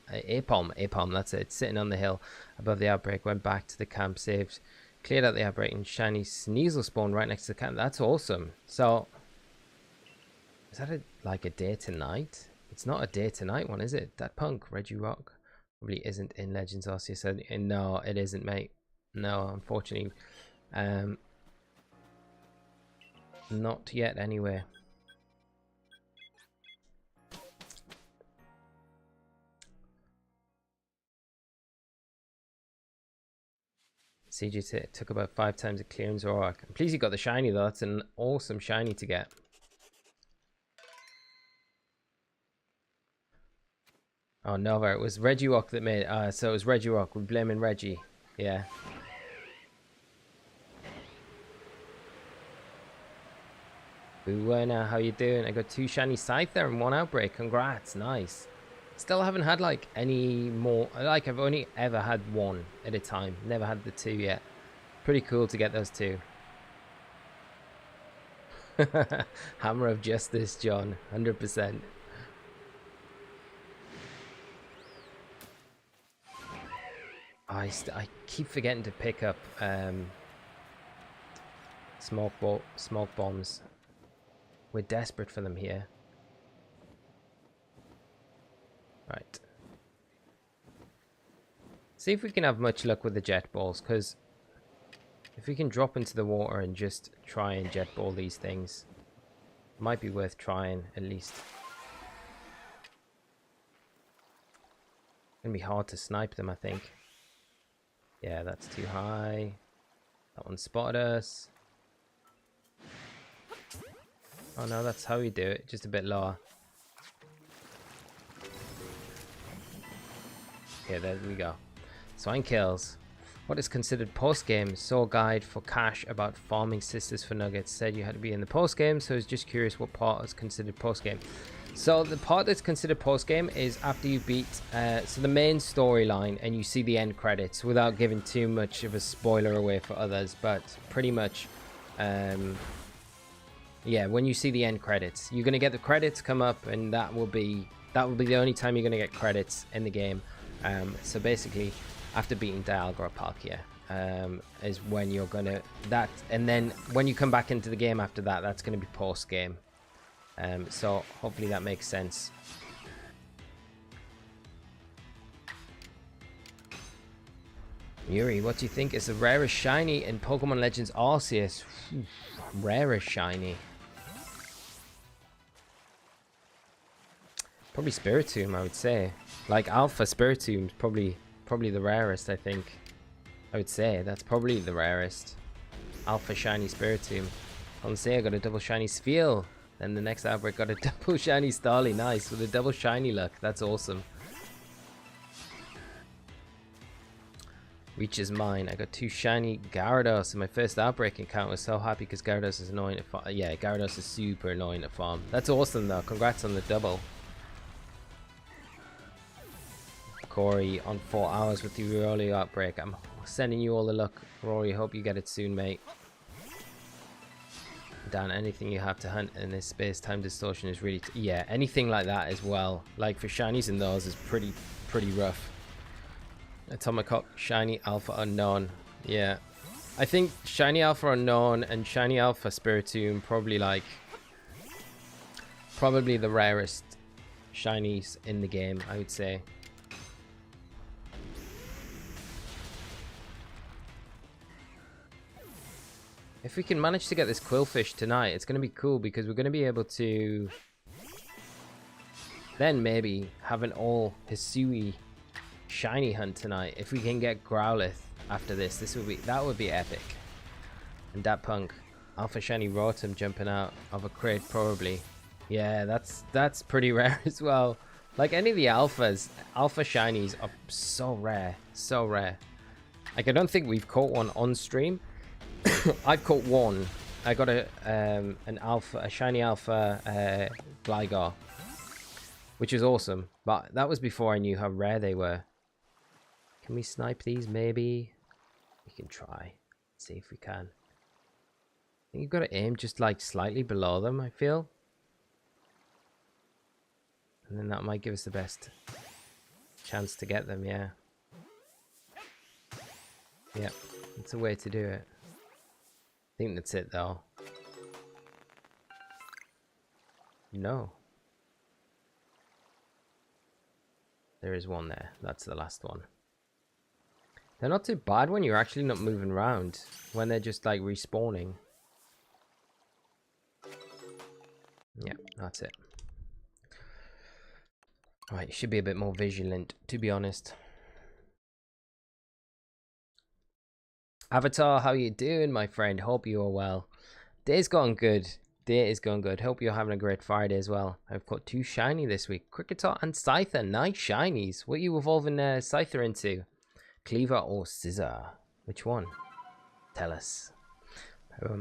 that's it. It's sitting on the hill above the outbreak. Went back to the camp, saved, cleared out the outbreak, and shiny Sneasel spawned right next to the camp. That's awesome. So, is that like a day to night? It's not a day to night one, is it? That punk, Regirock, probably isn't in Legends Arceus. No, it isn't, mate. No, unfortunately. Not yet, anyway. CG took about 5 times the clearance Rock. I'm pleased you got the shiny though. That's an awesome shiny to get. Oh, Nova, it was Regirock that made so it was Regirock. We're blaming Reggie. Yeah. Buena, how you doing? I got 2 shiny Scyther and 1 Outbreak. Congrats, nice. Still haven't had like any more. Like I've only ever had 1 at a time. Never had the 2 yet. Pretty cool to get those 2. Hammer of Justice, John. 100%. I keep forgetting to pick up smoke bombs. We're desperate for them here. Right. See if we can have much luck with the jet balls, because if we can drop into the water and just try and jet ball these things, it might be worth trying at least. It's gonna be hard to snipe them, I think. Yeah, that's too high. That one spotted us. Oh no, that's how we do it, just a bit lower. Okay, there we go. Swine kills. What is considered post-game? Saw a guide for Cash about farming sisters for nuggets. Said you had to be in the post-game, so I was just curious what part is considered post-game. So the part that's considered post-game is after you beat so the main storyline and you see the end credits, without giving too much of a spoiler away for others, but pretty much yeah, when you see the end credits, you're gonna get the credits come up, and that will be the only time you're gonna get credits in the game. So basically, after beating Dialga or Palkia, is when you're gonna and then when you come back into the game after that, that's gonna be post game. So hopefully that makes sense. Yuri, what do you think is the rarest shiny in Pokemon Legends Arceus? Rarest shiny. Probably Spiritomb, I would say. Like Alpha Spiritomb is probably the rarest, I think. I would say that's probably the rarest. Alpha shiny Spiritomb.Onsea got a double shiny Spheal. Then the next Outbreak got a double shiny Starly. Nice, with a double shiny luck. That's awesome. Reaches mine. I got 2 shiny Gyarados in my first Outbreak encounter. I was so happy because Gyarados is annoying to farm. Yeah, Gyarados is super annoying to farm. That's awesome though. Congrats on the double. Corey on 4 hours with the early Outbreak. I'm sending you all the luck, Rory. Hope you get it soon, mate. Dan, anything you have to hunt in this space-time distortion is really yeah, anything like that as well. Like for shinies and those is pretty rough. Atomic Hawk, shiny Alpha Unknown. Yeah, I think shiny Alpha Unknown and shiny Alpha Spiritomb probably the rarest shinies in the game, I would say. If we can manage to get this Qwilfish tonight, it's going to be cool because we're going to be able to then maybe have an all Hisui shiny hunt tonight. If we can get Growlithe after this, that would be epic. And that Punk, Alpha Shiny Rotom jumping out of a crate probably. Yeah, that's pretty rare as well. Like any of the alphas, alpha shinies are so rare, so rare. Like I don't think we've caught one on stream. I've caught one. I got a shiny alpha Gligar, which is awesome. But that was before I knew how rare they were. Can we snipe these? Maybe we can try. See if we can. I think you've got to aim just like slightly below them, I feel, and then that might give us the best chance to get them. Yeah. Yeah, it's a way to do it. I think that's it though. No. There is one there. That's the last one. They're not too bad when you're actually not moving around. When they're just like respawning. Yeah, that's it. Right, you should be a bit more vigilant, to be honest. Avatar, how you doing, my friend? Hope you are well. Day's gone good. Day is going good. Hope you're having a great Friday as well. I've got 2 shiny this week. Cricketer and Scyther. Nice shinies. What are you evolving Scyther into? Cleaver or Scissor? Which one? Tell us.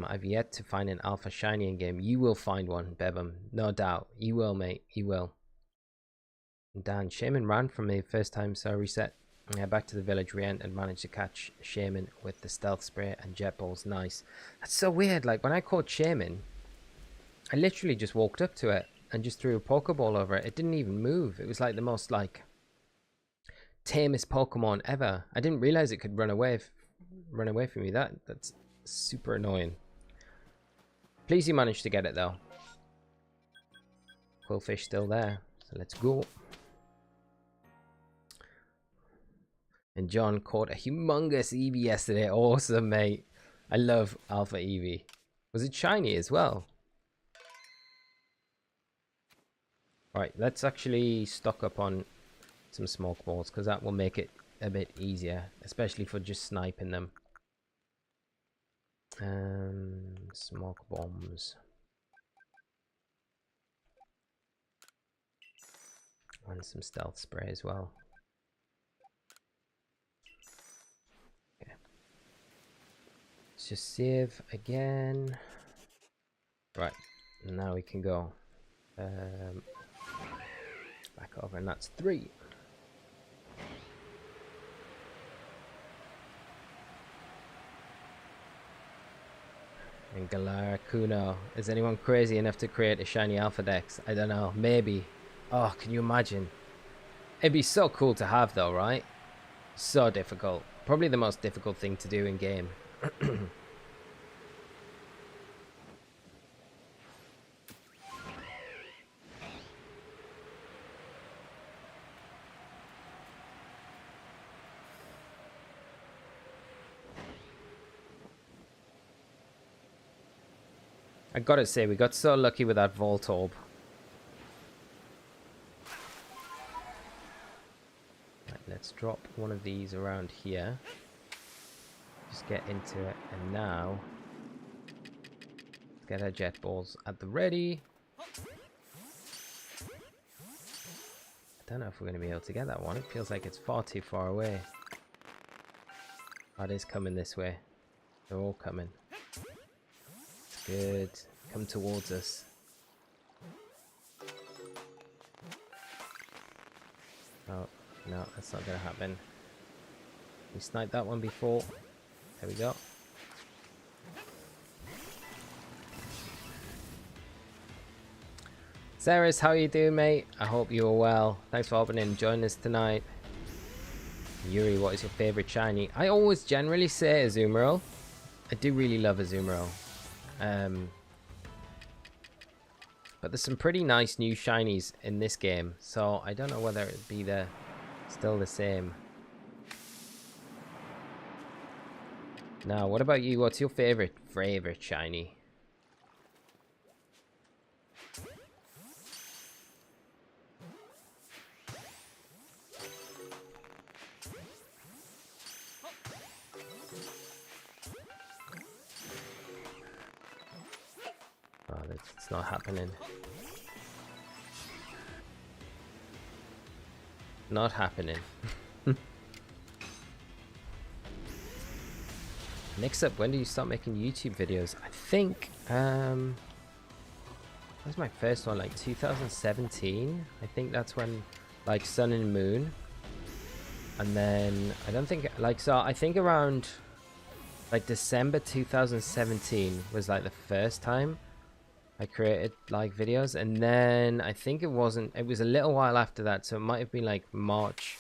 I've yet to find an alpha shiny in game. You will find one, Bebum. No doubt. You will, mate. You will. Dan, Shaman ran from me first time, so I reset. Yeah, back to the village we went and managed to catch Shaman with the stealth spray and jet balls. Nice. That's so weird. Like when I caught Shaman, I literally just walked up to it and just threw a Pokeball over it. It didn't even move. It was like the most like tamest Pokemon ever. I didn't realize it could run away from me. That's super annoying. Please you managed to get it though. Qwilfish still there. So let's go. And John caught a humongous Eevee yesterday. Awesome, mate. I love Alpha Eevee. Was it shiny as well? Right, let's actually stock up on some smoke balls because that will make it a bit easier, especially for just sniping them. Smoke bombs. And some stealth spray as well. Okay. Let's just save again. Right, now we can go. Back over, and that's 3. And Galar Kuno. Is anyone crazy enough to create a shiny Alpha Dex? I don't know. Maybe. Oh, can you imagine? It'd be so cool to have though, right? So difficult. Probably the most difficult thing to do in game. I gotta say, we got so lucky with that Voltorb. Right, let's drop one of these around here. Just get into it, and now let's get our jet balls at the ready. I don't know if we're going to be able to get that one. It feels like it's far too far away. Oh, it is coming this way. They're all coming. Good. Come towards us. Oh, no, that's not going to happen. We sniped that one before. There we go. Ceres, how you doing, mate? I hope you're well. Thanks for hopping in and joining us tonight. Yuri, what is your favorite shiny? I always generally say Azumarill. I do really love Azumarill. But there's some pretty nice new shinies in this game, so I don't know whether it'd be still the same. Now, what about you? What's your favorite shiny? Oh, it's not happening. Not happening. Next up, when do you start making YouTube videos? I think that was my first one, like 2017. I think that's when, like, Sun and Moon. And then I don't think, like, so I think around like December 2017 was like the first time I created like videos, and then I think it was a little while after that, so it might have been like March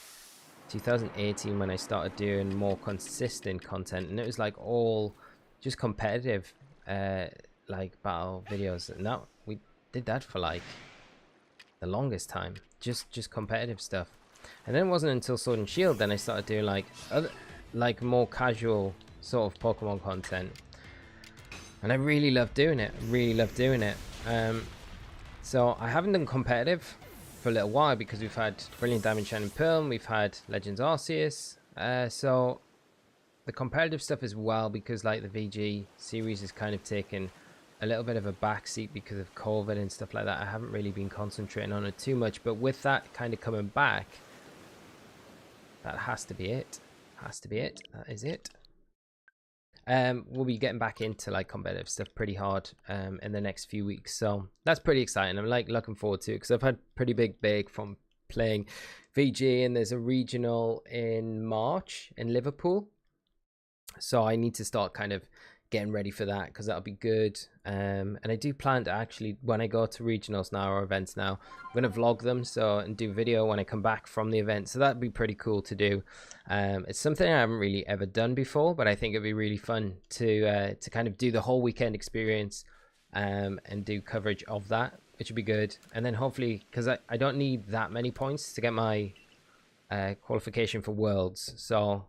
2018 when I started doing more consistent content, and it was like all just competitive like battle videos, and that we did that for like the longest time, just competitive stuff. And then it wasn't until Sword and Shield then I started doing like other, like more casual sort of Pokemon content. And I really love doing it. So I haven't done competitive for a little while because we've had Brilliant Diamond Shining Pearl and we've had Legends Arceus. So the competitive stuff as well, because like the VG series is kind of taken a little bit of a backseat because of COVID and stuff like that. I haven't really been concentrating on it too much, but with that kind of coming back, that has to be it. Has to be it. That is it. We'll be getting back into like competitive stuff pretty hard in the next few weeks, so that's pretty exciting. I'm like looking forward to it because I've had pretty big break from playing VG, and there's a regional in March in Liverpool, so I need to start kind of getting ready for that because that'll be good. And I do plan to actually, when I go to regionals now or events now, I'm going to vlog them and do video when I come back from the event, so that'd be pretty cool to do. It's something I haven't really ever done before, but I think it'd be really fun to kind of do the whole weekend experience and do coverage of that, which would be good. And then hopefully, because I don't need that many points to get my qualification for Worlds, so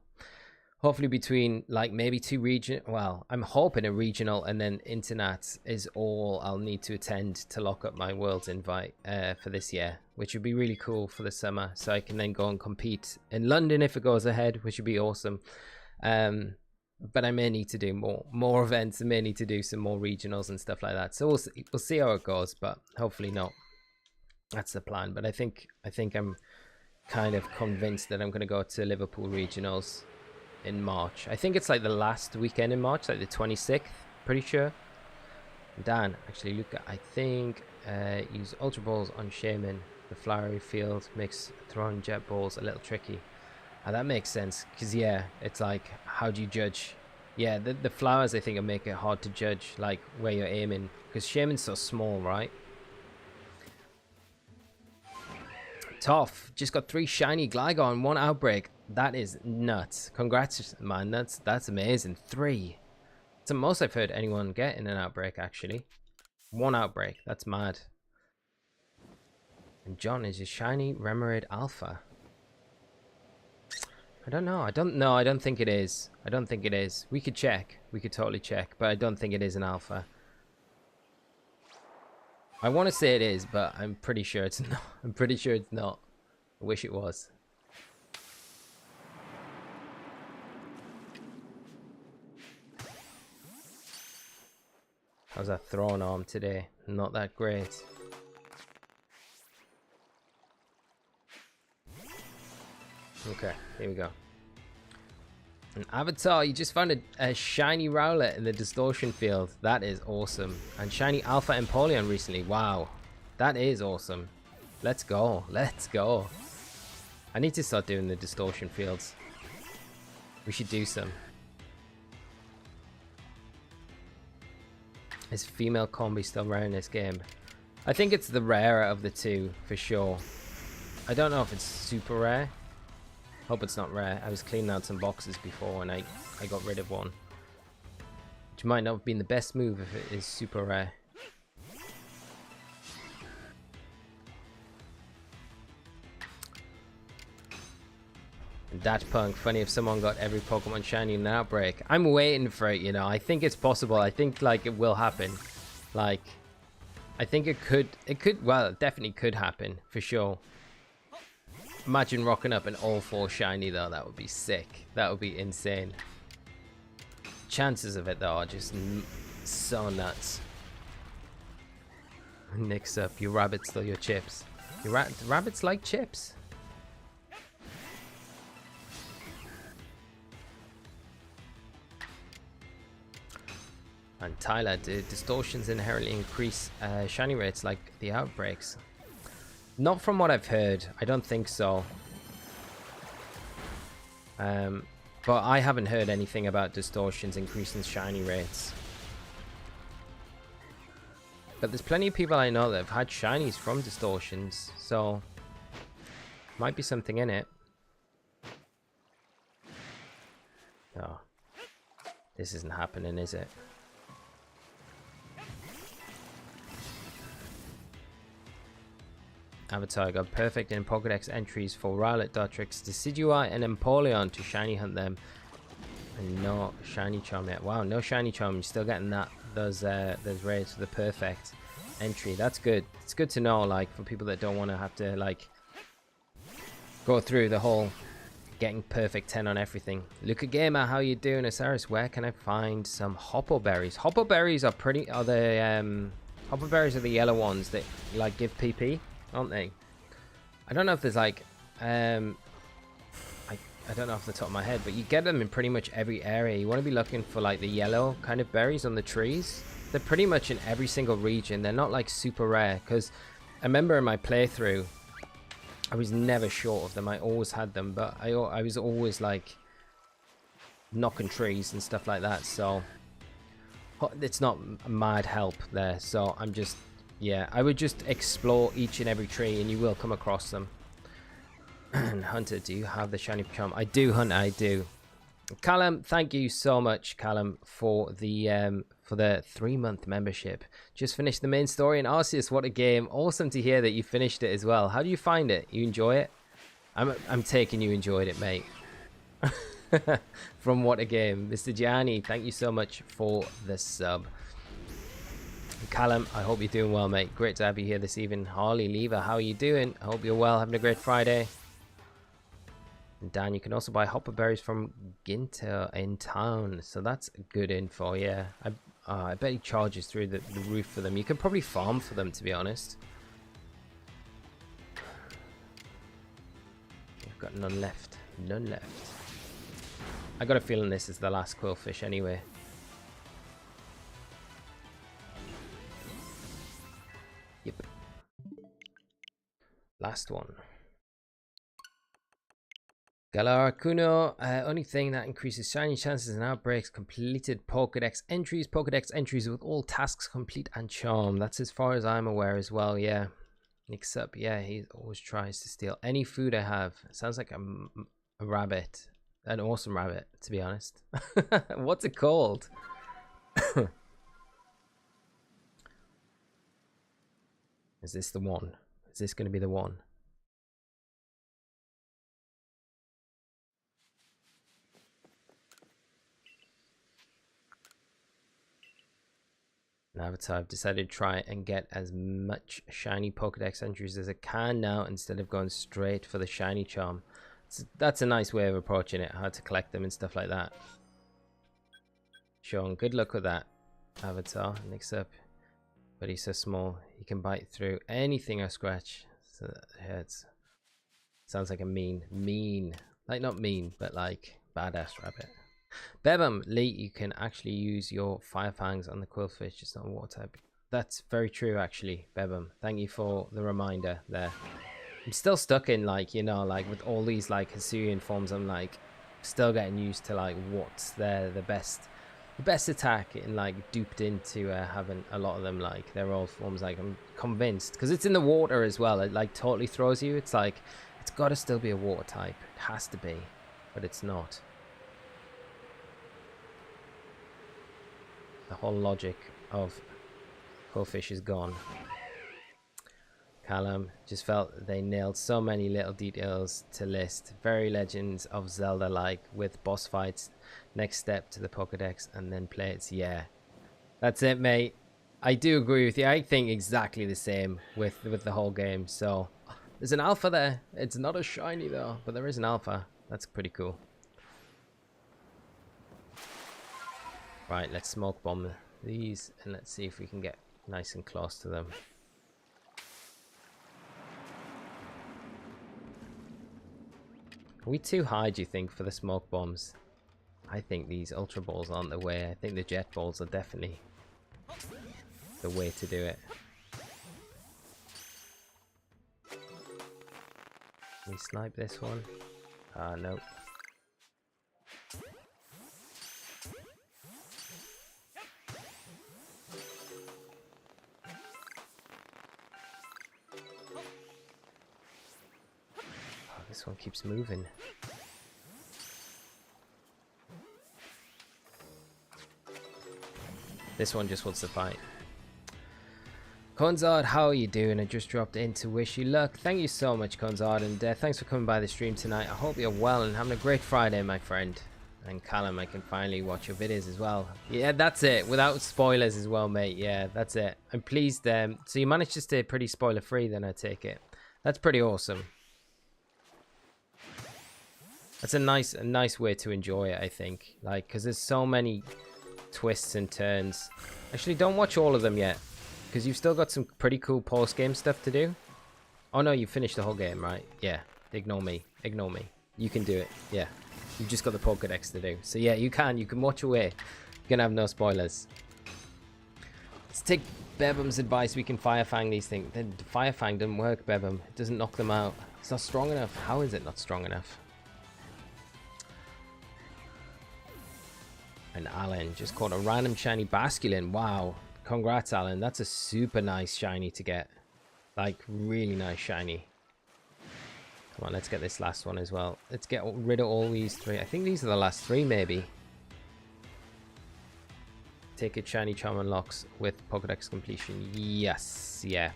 hopefully between like maybe two region, well, I'm hoping a regional and then internet is all I'll need to attend to lock up my Worlds invite for this year, which would be really cool for the summer, so I can then go and compete in London if it goes ahead, which would be awesome. But I may need to do more events. I may need to do some more regionals and stuff like that, so we'll see how it goes, but hopefully not. That's the plan. But I think I'm kind of convinced that I'm going to go to Liverpool regionals in March. I think it's like the last weekend in March, like the 26th, pretty sure. Dan, actually, Luca, I think use Ultra Balls on Shaman. The flowery field makes throwing jet balls a little tricky. That makes sense, because yeah, it's like, how do you judge? Yeah, the flowers I think will make it hard to judge like where you're aiming, because Shaman's so small, right? Tough, just got 3 shiny Gligar and 1 Outbreak. That is nuts. Congrats, man. That's amazing. 3. It's the most I've heard anyone get in an Outbreak, actually. 1 Outbreak. That's mad. And John, is a shiny Remoraid Alpha? I don't know. I don't think it is. I don't think it is. We could check. We could totally check. But I don't think it is an Alpha. I want to say it is, but I'm pretty sure it's not. I'm pretty sure it's not. I wish it was. How's that throwing arm today? Not that great. Okay, here we go. An Avatar, you just found a shiny Rowlet in the distortion field. That is awesome. And shiny Alpha Empoleon recently. Wow, that is awesome. Let's go. Let's go. I need to start doing the distortion fields. We should do some. Is female Combi still rare in this game? I think it's the rarer of the two, for sure. I don't know if it's super rare. Hope it's not rare. I was cleaning out some boxes before and I got rid of one. Which might not have been the best move if it is super rare. That punk, funny if someone got every Pokemon shiny in an Outbreak. I'm waiting for it, you know. I think it's possible. I think like it will happen. Like, I think it could, well, it definitely could happen for sure. Imagine rocking up an all 4 shiny though. That would be sick. That would be insane. Chances of it though are just so nuts. Nicks up, your rabbits stole your chips. Your rabbits like chips. And Tyler, do distortions inherently increase shiny rates like the Outbreaks? Not from what I've heard. I don't think so. But I haven't heard anything about distortions increasing shiny rates. But there's plenty of people I know that have had shinies from distortions, so might be something in it. Oh, this isn't happening, is it? Avatar got perfect in Pokédex entries for Rowlet, Dartrix, Decidueye, and Empoleon to shiny hunt them. And no shiny charm yet. Wow, no shiny charm. You're still getting those raids for the perfect entry. That's good. It's good to know, like, for people that don't want to have to, like, go through the whole getting perfect 10 on everything. Luca Gamer, how you doing? Osirus, where can I find some hoppo berries? Hoppo berries are pretty, hoppo berries are the yellow ones that, like, give PP, aren't they? I don't know if there's, like, I don't know off the top of my head, but you get them in pretty much every area. You want to be looking for, like, the yellow kind of berries on the trees. They're pretty much in every single region. They're not, like, super rare, because I remember in my playthrough, I was never short of them. I always had them, but I was always, like, knocking trees and stuff like that, so it's not mad help there. So I'm just, yeah, I would just explore each and every tree, and you will come across them. Hunter, do you have the shiny charm? I do, Hunter, I do. Callum, thank you so much, Callum, for the 3-month membership. Just finished the main story in Arceus. What a game. Awesome to hear that you finished it as well. How do you find it? You enjoy it? I'm taking you enjoyed it, mate. From what a game. Mr. Gianni, thank you so much for the sub. Callum, I hope you're doing well, mate. Great to have you here this evening. Harley Lever, how are you doing? I hope you're well, having a great Friday. And Dan, you can also buy hopper berries from Ginter in town, so that's good info. Yeah, I bet he charges through the roof for them. You can probably farm for them, to be honest. I've got none left. None left. I got a feeling this is the last Qwilfish anyway. Yep. Last one. Galar-Kuno, only thing that increases shiny chances and outbreaks, completed Pokedex entries with all tasks complete and charm. That's as far as I'm aware as well, yeah. Except, yeah, he always tries to steal any food I have. Sounds like a rabbit. An awesome rabbit, to be honest. What's it called? Is this the one? Is this going to be the one? Avatar, I've decided to try and get as much shiny Pokedex entries as I can now instead of going straight for the shiny charm. That's a nice way of approaching it, how to collect them and stuff like that. Sean, good luck with that, Avatar. Next up, but he's so small he can bite through anything I scratch. So that hurts. Sounds like a mean, like not mean, but like badass rabbit. Bebum, Lee, you can actually use your fire fangs on the Qwilfish. It's not a water type. That's very true, actually, Bebum. Thank you for the reminder there. I'm still stuck in, like, you know, like with all these like Hisuian forms, I'm like still getting used to like what's the best attack, and like duped into having a lot of them like they're all forms. Like I'm convinced because it's in the water as well. It like totally throws you. It's like it's got to still be a water type. It has to be, but it's not. The whole logic of Qwilfish is gone. Callum, just felt they nailed so many little details to list. Very Legends of Zelda like, with boss fights, next step to the Pokedex, and then play it. Yeah, that's it, mate. I do agree with you. I think exactly the same with the whole game. So there's an alpha there. It's not a shiny though, but there is an alpha. That's pretty cool. Right, let's smoke bomb these and let's see if we can get nice and close to them. Are we too high, do you think, for the smoke bombs? I think these ultra balls aren't the way. I think the jet balls are definitely the way to do it. Can we snipe this one? Nope. This one keeps moving. This one just wants to fight. Konzard, how are you doing? I just dropped in to wish you luck. Thank you so much, Konzard, and thanks for coming by the stream tonight. I hope you're well and having a great Friday, my friend. And Callum, I can finally watch your videos as well. Yeah, that's it. Without spoilers as well, mate. Yeah, that's it. I'm pleased. So you managed to stay pretty spoiler free then, I take it. That's pretty awesome. That's a nice way to enjoy it, I think. Like, because there's so many twists and turns. Actually, don't watch all of them yet, because you've still got some pretty cool post-game stuff to do. Oh no, you finished the whole game, right? Yeah. Ignore me. Ignore me. You can do it. Yeah. You've just got the Pokédex to do. So yeah, you can watch away. You can have no spoilers. Let's take Bebum's advice. We can Fire Fang these things. The Fire Fang doesn't work, Bebum. It doesn't knock them out. It's not strong enough. How is it not strong enough? And Alan just caught a random shiny Basculin. Wow. Congrats, Alan. That's a super nice shiny to get. Like, really nice shiny. Come on, let's get this last one as well. Let's get rid of all these three. I think these are the last three, maybe. Take a shiny charm unlocks with Pokédex completion. Yes, yeah.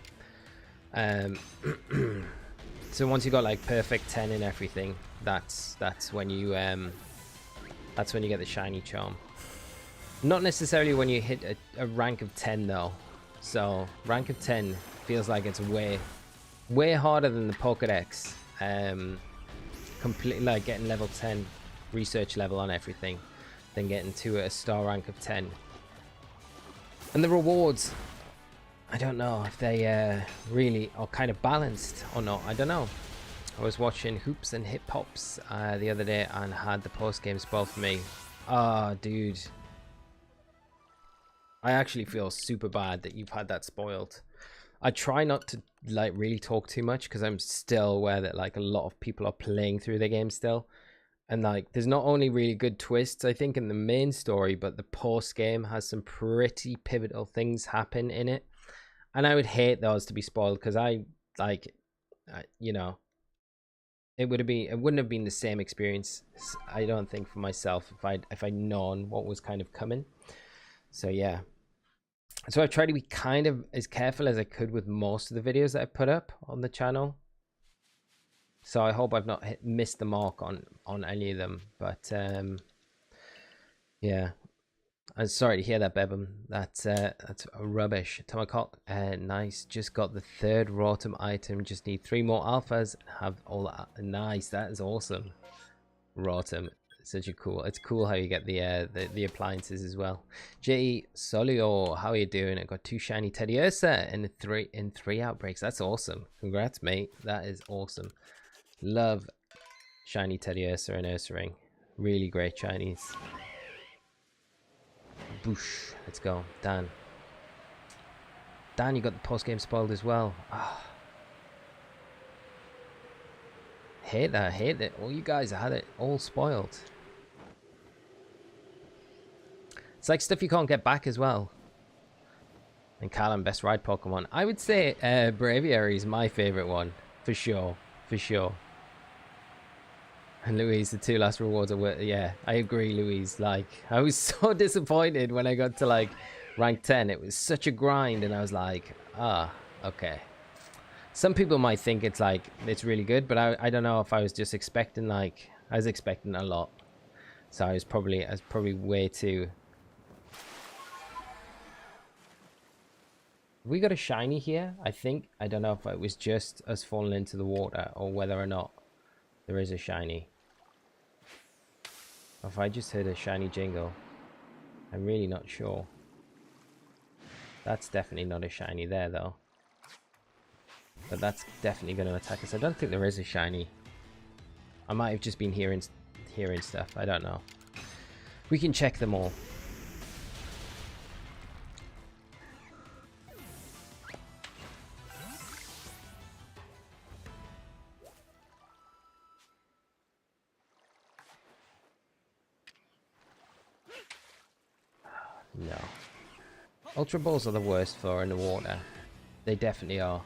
So once you got like perfect 10 in everything, that's when you get the shiny charm. Not necessarily when you hit a rank of 10 though. So rank of 10 feels like it's way harder than the Pokédex. Completely like getting level 10 research level on everything than getting to a star rank of 10. And the rewards, I don't know if they really are kind of balanced or not. I don't know. I was watching Hoops and Hip Hops the other day and had the post game spoiled for me. Ah, dude, I actually feel super bad that you've had that spoiled. I try not to like really talk too much because I'm still aware that like a lot of people are playing through the game still, and like there's not only really good twists I think in the main story, but the post game has some pretty pivotal things happen in it, and I would hate those to be spoiled because you know, it wouldn't have been the same experience, I don't think, for myself if I'd known what was kind of coming. So yeah. So I've tried to be kind of as careful as I could with most of the videos that I put up on the channel. So I hope I've not missed the mark on any of them. But yeah, I'm sorry to hear that, Bebum. That's rubbish. Tomakot, nice. Just got the 3rd Rotom item. Just need 3 more alphas. Have all that. Nice. That is awesome. Rotom. Such a cool. It's cool how you get the appliances as well. J Solio, how are you doing? I got 2 shiny Teddiursa in 3 outbreaks. That's awesome. Congrats, mate. That is awesome. Love shiny Teddiursa and Ursaring. Really great shinies. Boosh. Let's go, Dan. Dan, you got the post game spoiled as well. Ah. Hate that. Hate it. All you guys had it all spoiled. It's like stuff you can't get back as well. And Callum, best ride Pokemon. I would say Braviary is my favorite one. For sure. For sure. And Louise, the 2 last rewards are worth. Yeah, I agree, Louise. Like, I was so disappointed when I got to like rank 10. It was such a grind, and I was like, ah, okay. Some people might think it's like it's really good, but I don't know if I was just expecting I was expecting a lot. So I was probably way too. We got a shiny here, I think. I don't know if it was just us falling into the water or whether or not there is a shiny. Or if I just heard a shiny jingle. I'm really not sure. That's definitely not a shiny there though. But that's definitely going to attack us. I don't think there is a shiny. I might have just been hearing stuff. I don't know. We can check them all. No. Ultra Balls are the worst for in the water. They definitely are.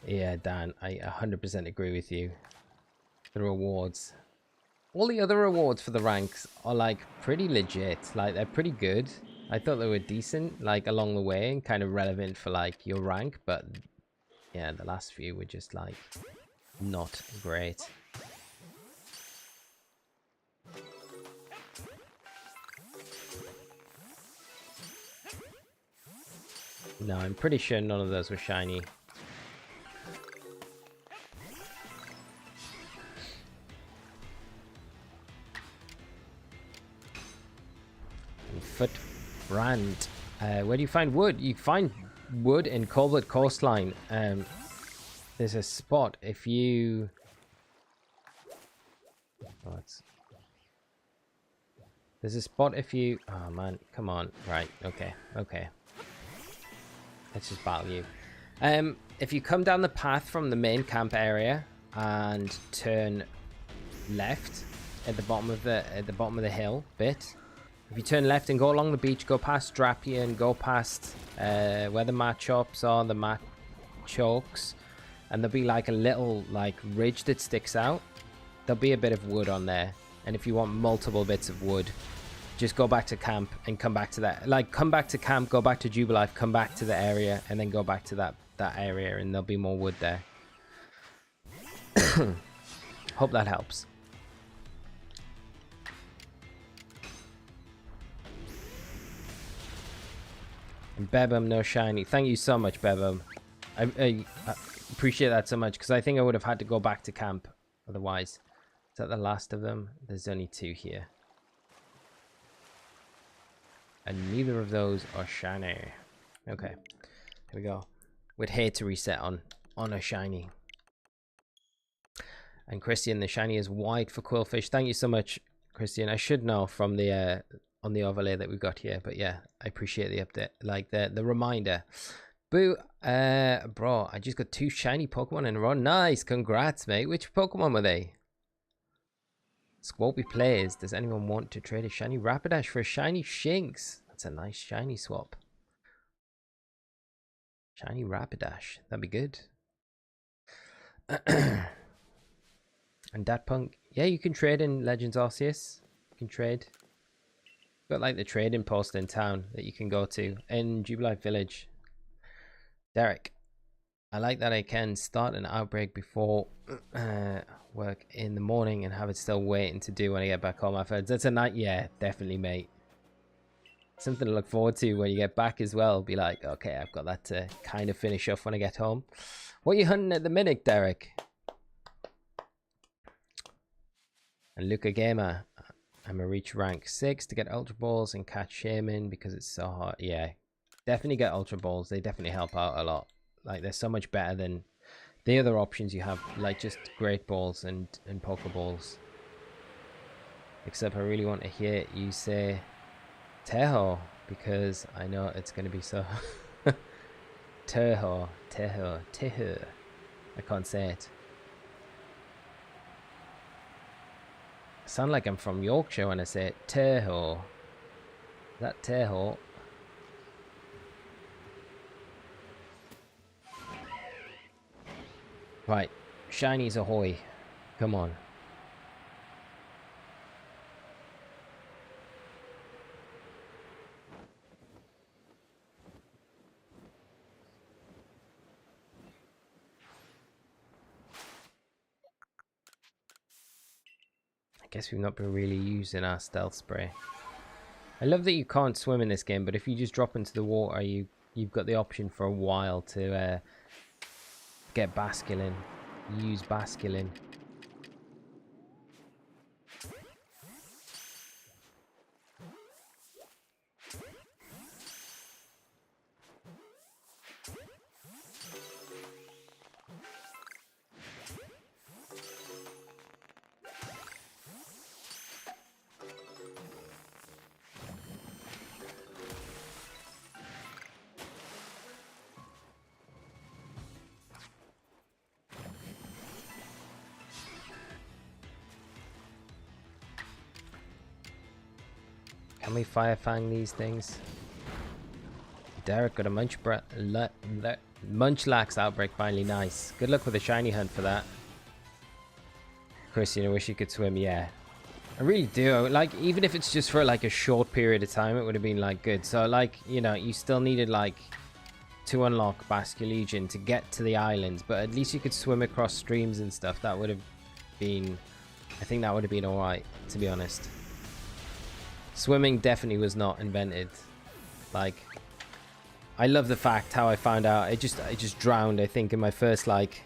Yeah, Dan, I 100% agree with you. The rewards. All the other rewards for the ranks are like pretty legit. Like, they're pretty good. I thought they were decent, like, along the way and kind of relevant for, like, your rank. But, yeah, the last few were just, like, not great. No, I'm pretty sure none of those were shiny. Foot brand. Where do you find wood? You find wood in Colbert Coastline. There's a spot if you... Oh, there's a spot if you... Oh, man. Come on. Right. Okay. Okay. Let's just battle you. If you come down the path from the main camp area and turn left at the bottom of the hill bit. If you turn left and go along the beach, go past Drapian, go past where the Machops are, the Machoks, and there'll be like a little like ridge that sticks out. There'll be a bit of wood on there, and if you want multiple bits of wood, just go back to camp and come back to that. Like, come back to camp, go back to Jubilife, come back to the area, and then go back to that area, and there'll be more wood there. Hope that helps. And Bebum, no shiny. Thank you so much, Bebum. I appreciate that so much, because I think I would have had to go back to camp otherwise. Is that the last of them? There's only 2 here. And neither of those are shiny. Okay, here we go. We'd hate to reset on a shiny. And Christian, the shiny is white for Qwilfish. Thank you so much, Christian. I should know from the on the overlay that we've got here, but yeah, I appreciate the update, like the reminder. Boo, bro, I just got 2 shiny Pokemon in a row. Nice, congrats, mate. Which Pokemon were they? Squopy plays. Does anyone want to trade a shiny Rapidash for a shiny Shinx? That's a nice shiny swap. Shiny Rapidash. That'd be good. And Datpunk. Yeah, you can trade in Legends Arceus. You can trade. Got like the trading post in town that you can go to in Jubilife Village. Derek. I like that I can start an Outbreak before work in the morning and have it still waiting to do when I get back home afterwards. That's a night, yeah, definitely, mate. Something to look forward to when you get back as well. Be like, okay, I've got that to kind of finish off when I get home. What are you hunting at the minute, Derek? And Luca Gamer, I'm gonna reach rank 6 to get Ultra Balls and catch Shaman because it's so hard. Yeah, definitely get Ultra Balls. They definitely help out a lot. Like, they're so much better than the other options you have, like just Great Balls and Pokeballs. Except I really want to hear you say Teho, because I know it's going to be so... Teho. I can't say it. I sound like I'm from Yorkshire when I say it. Teho. Is that Teho? Right, shinies ahoy. Come on. I guess we've not been really using our stealth spray. I love that you can't swim in this game, but if you just drop into the water, you've got the option for a while to get Basculin. Use Basculin. Can we Fire Fang these things? Derek got a Munchlax Outbreak finally. Nice. Good luck with the shiny hunt for that. Christian, I wish you could swim. Yeah. I really do. Like, even if it's just for like a short period of time, it would have been like good. So like, you know, you still needed like to unlock Basculegion to get to the islands, but at least you could swim across streams and stuff. That would have been, I think that would have been all right, to be honest. Swimming definitely was not invented. Like, I love the fact how I found out. I just drowned, I think, in my first, like,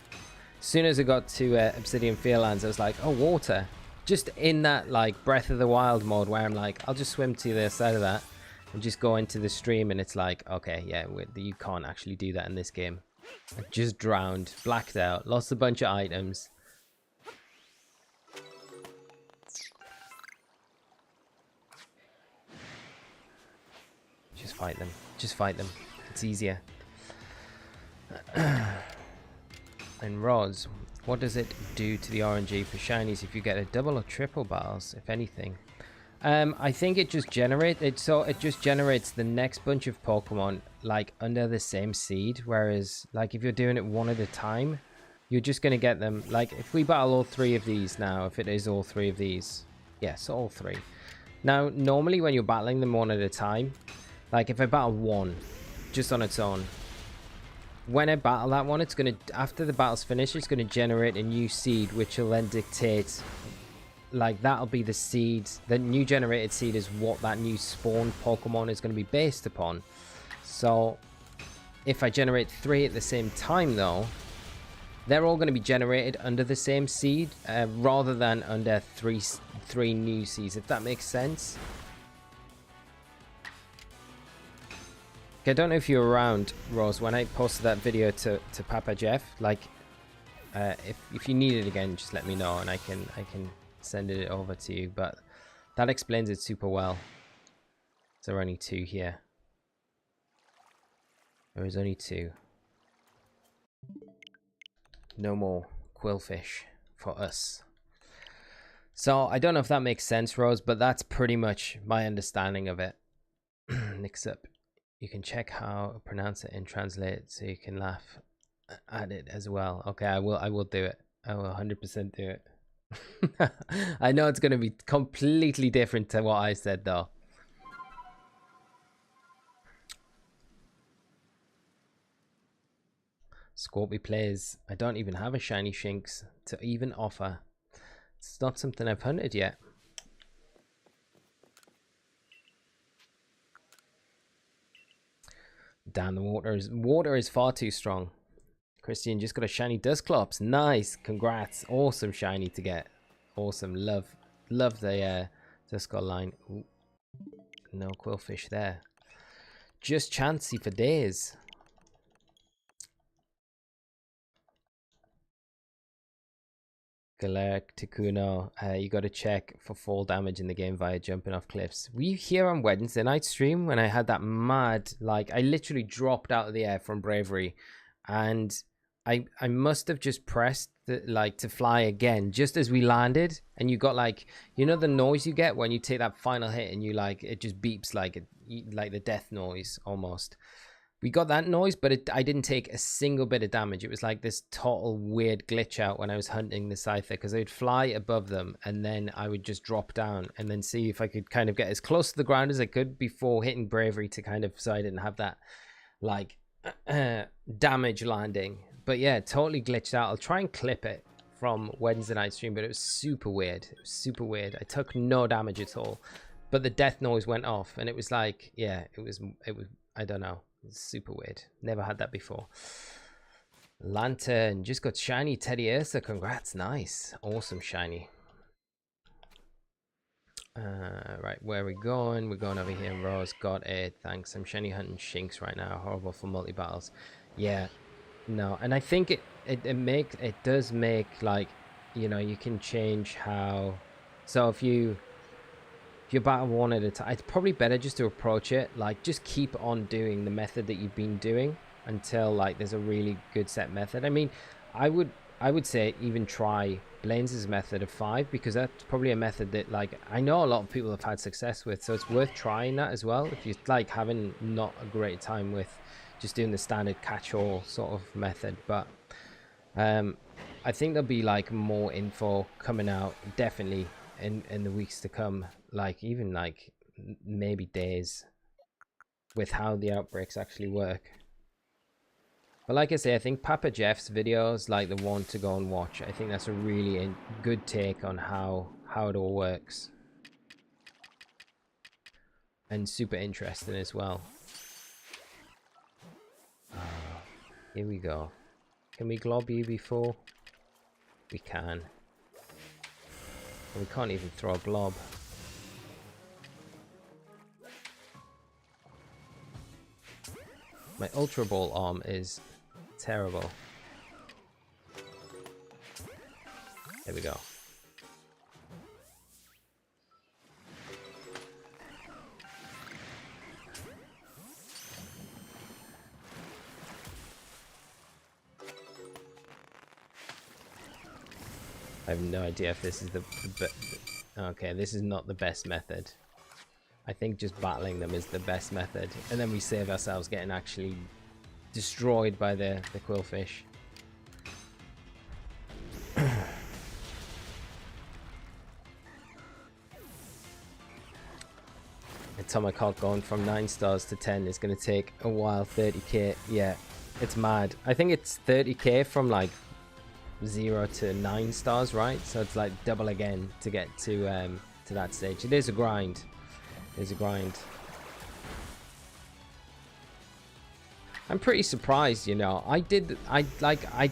as soon as I got to Obsidian Fieldlands, I was like, oh, water. Just in that, like, Breath of the Wild mode where I'm like, I'll just swim to the other side of that and just go into the stream, and it's like, okay, yeah, you can't actually do that in this game. I just drowned, blacked out, lost a bunch of items. Just fight them. Just fight them. It's easier. And Roz, what does it do to the RNG for shinies if you get a double or triple battles, if anything? I think it just generates the next bunch of Pokemon like under the same seed, whereas like if you're doing it one at a time, you're just gonna get them. Like if we battle all three of these now, if it is all three of these, yes, all three. Now normally when you're battling them one at a time, like if I battle one just on its own, when I battle that one, it's gonna, after the battle's finished, it's gonna generate a new seed, which will then dictate, like that'll be the seed. The new generated seed is what that new spawned Pokemon is going to be based upon. So if I generate three at the same time though, they're all going to be generated under the same seed, rather than under three new seeds, if that makes sense. I don't know if you're around, Rose, when I posted that video to Papa Jeff. Like if you need it again, just let me know and I can send it over to you, but that explains it super well. There are only two here. There is only two. No more Qwilfish for us. So I don't know if that makes sense, Rose, but that's pretty much my understanding of it. Next up, you can check how to pronounce it and translate it so you can laugh at it as well. Okay, I will do it. I will 100% do it. I know it's going to be completely different to what I said though. Scorpy plays, I don't even have a shiny Shinx to even offer. It's not something I've hunted yet. Damn, the water is far too strong. Christian just got a shiny Dusclops. Nice, congrats. Awesome shiny to get. Awesome, love the Dusclops line. Ooh. No Qwilfish there. Just Chansey for days. Galacticuno, you got to check for fall damage in the game via jumping off cliffs. Were you here on Wednesday night stream when I had that mad, like, I literally dropped out of the air from Bravery, and I must have just pressed the, like, to fly again just as we landed, and you got, like, you know the noise you get when you take that final hit and you, like, it just beeps like the death noise almost. We got that noise, but I didn't take a single bit of damage. It was like this total weird glitch out when I was hunting the Scyther, because I would fly above them and then I would just drop down and then see if I could kind of get as close to the ground as I could before hitting Bravery to kind of, so I didn't have that like damage landing. But yeah, totally glitched out. I'll try and clip it from Wednesday night stream, but it was super weird. It was super weird. I took no damage at all, but the death noise went off and it was like, yeah, it was, I don't know. It's super weird. Never had that before. Lantern just got shiny Teddy Ursa. Congrats. Nice. Awesome shiny. Right, where are we going? We're going over here. Rose got it. Thanks. I'm shiny hunting Shinx right now. Horrible for multi battles. Yeah. No. And I think it does make, like, you know, you can change how. So if you battle one at a time, it's probably better just to approach it like just keep on doing the method that you've been doing until like there's a really good set method. I mean, I would say even try Blaine's method of 5, because that's probably a method that, like, I know a lot of people have had success with, so it's worth trying that as well if you're like having not a great time with just doing the standard catch-all sort of method. But I think there'll be like more info coming out definitely in the weeks to come, like even like maybe days, with how the outbreaks actually work. But like I say, I think Papa Jeff's video is like the one to go and watch. I think that's a really good take on how it all works, and super interesting as well. Here we go. Can we glob you before? We can. We can't even throw a blob. My Ultra Ball arm is terrible. There we go. I have no idea if this is the okay, this is not the best method. I think just battling them is the best method, and then we save ourselves getting actually destroyed by the Qwilfish. Tomahawk going from 9 stars to 10 is going to take a while. 30k, yeah, it's mad. I think it's 30k from like 0 to 9 stars, right? So it's like double again to get to that stage. It is a grind. It is a grind. I'm pretty surprised, you know. I did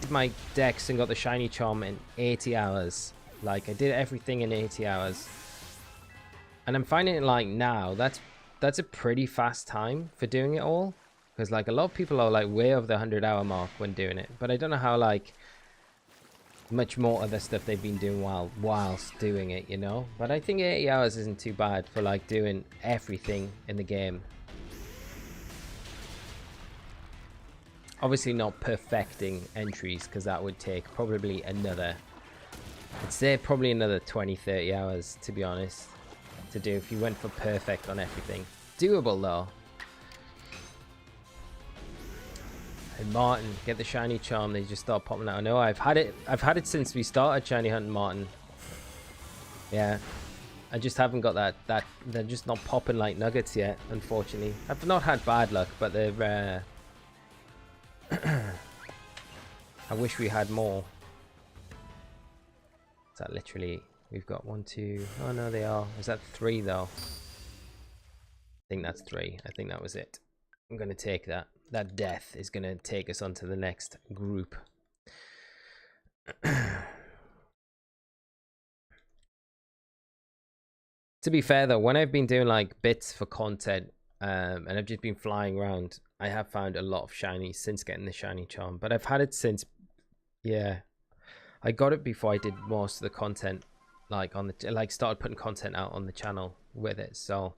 my decks and got the shiny charm in 80 hours. Like I did everything in 80 hours. And I'm finding it like now that's a pretty fast time for doing it all, because like a lot of people are like way over the 100-hour mark when doing it. But I don't know how like much more other stuff they've been doing whilst doing it, you know. But I think 80 hours isn't too bad for like doing everything in the game. Obviously not perfecting entries, because that would take probably another, I'd say probably another 20-30 hours to be honest to do if you went for perfect on everything. Doable though. And Martin, get the shiny charm. They just start popping out. I know I've had it since we started shiny hunting, Martin. Yeah, I just haven't got that they're just not popping like nuggets yet, unfortunately. I've not had bad luck, but they're I wish we had more. Is that literally, we've got 1, 2, oh no they are. Is that 3 though? I think that's 3. I think that was it. I'm gonna take that. That death is gonna take us on to the next group. To be fair though, when I've been doing like bits for content, and I've just been flying around, I have found a lot of shinies since getting the shiny charm. But I've had it since, yeah, I got it before I did most of the content, like on the started putting content out on the channel with it. So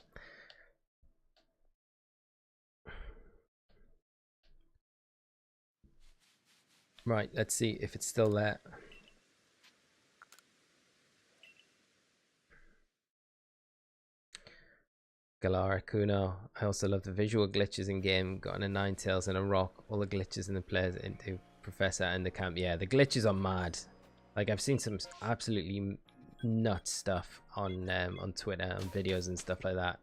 right, let's see if it's still there. Galara Kuno. I also love the visual glitches in game. Gotten a 9-tails and a rock. All the glitches in the players into Professor and the camp. Yeah, the glitches are mad. Like I've seen some absolutely nuts stuff on Twitter and videos and stuff like that.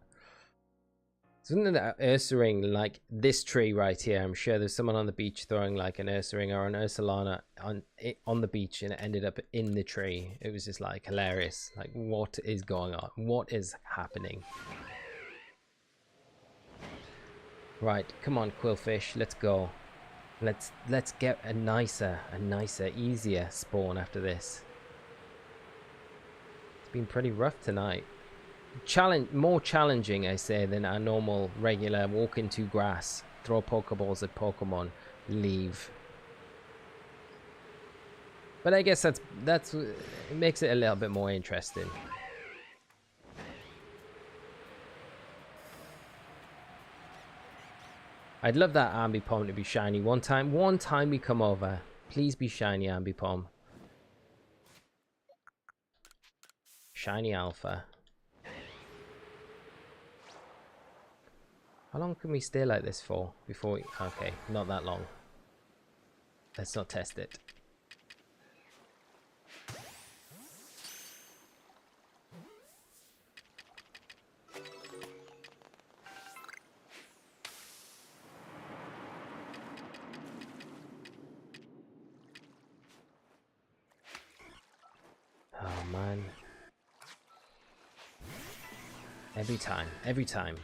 Something that Ursaring, like this tree right here, I'm sure there's someone on the beach throwing like an Ursaring or an Ursulana on the beach, and it ended up in the tree. It was just like hilarious. Like what is going on? What is happening? Right, come on Qwilfish, let's go. Let's get a nicer, easier spawn after this. It's been pretty rough tonight. More challenging, I say, than our normal regular walk into grass, throw Pokeballs at Pokemon, leave. But I guess that's it makes it a little bit more interesting. I'd love that Ambipom to be shiny one time we come over. Please be shiny, Ambipom. Shiny Alpha. How long can we stay like this for before we... Okay, not that long. Let's not test it. Oh man. Every time, every time.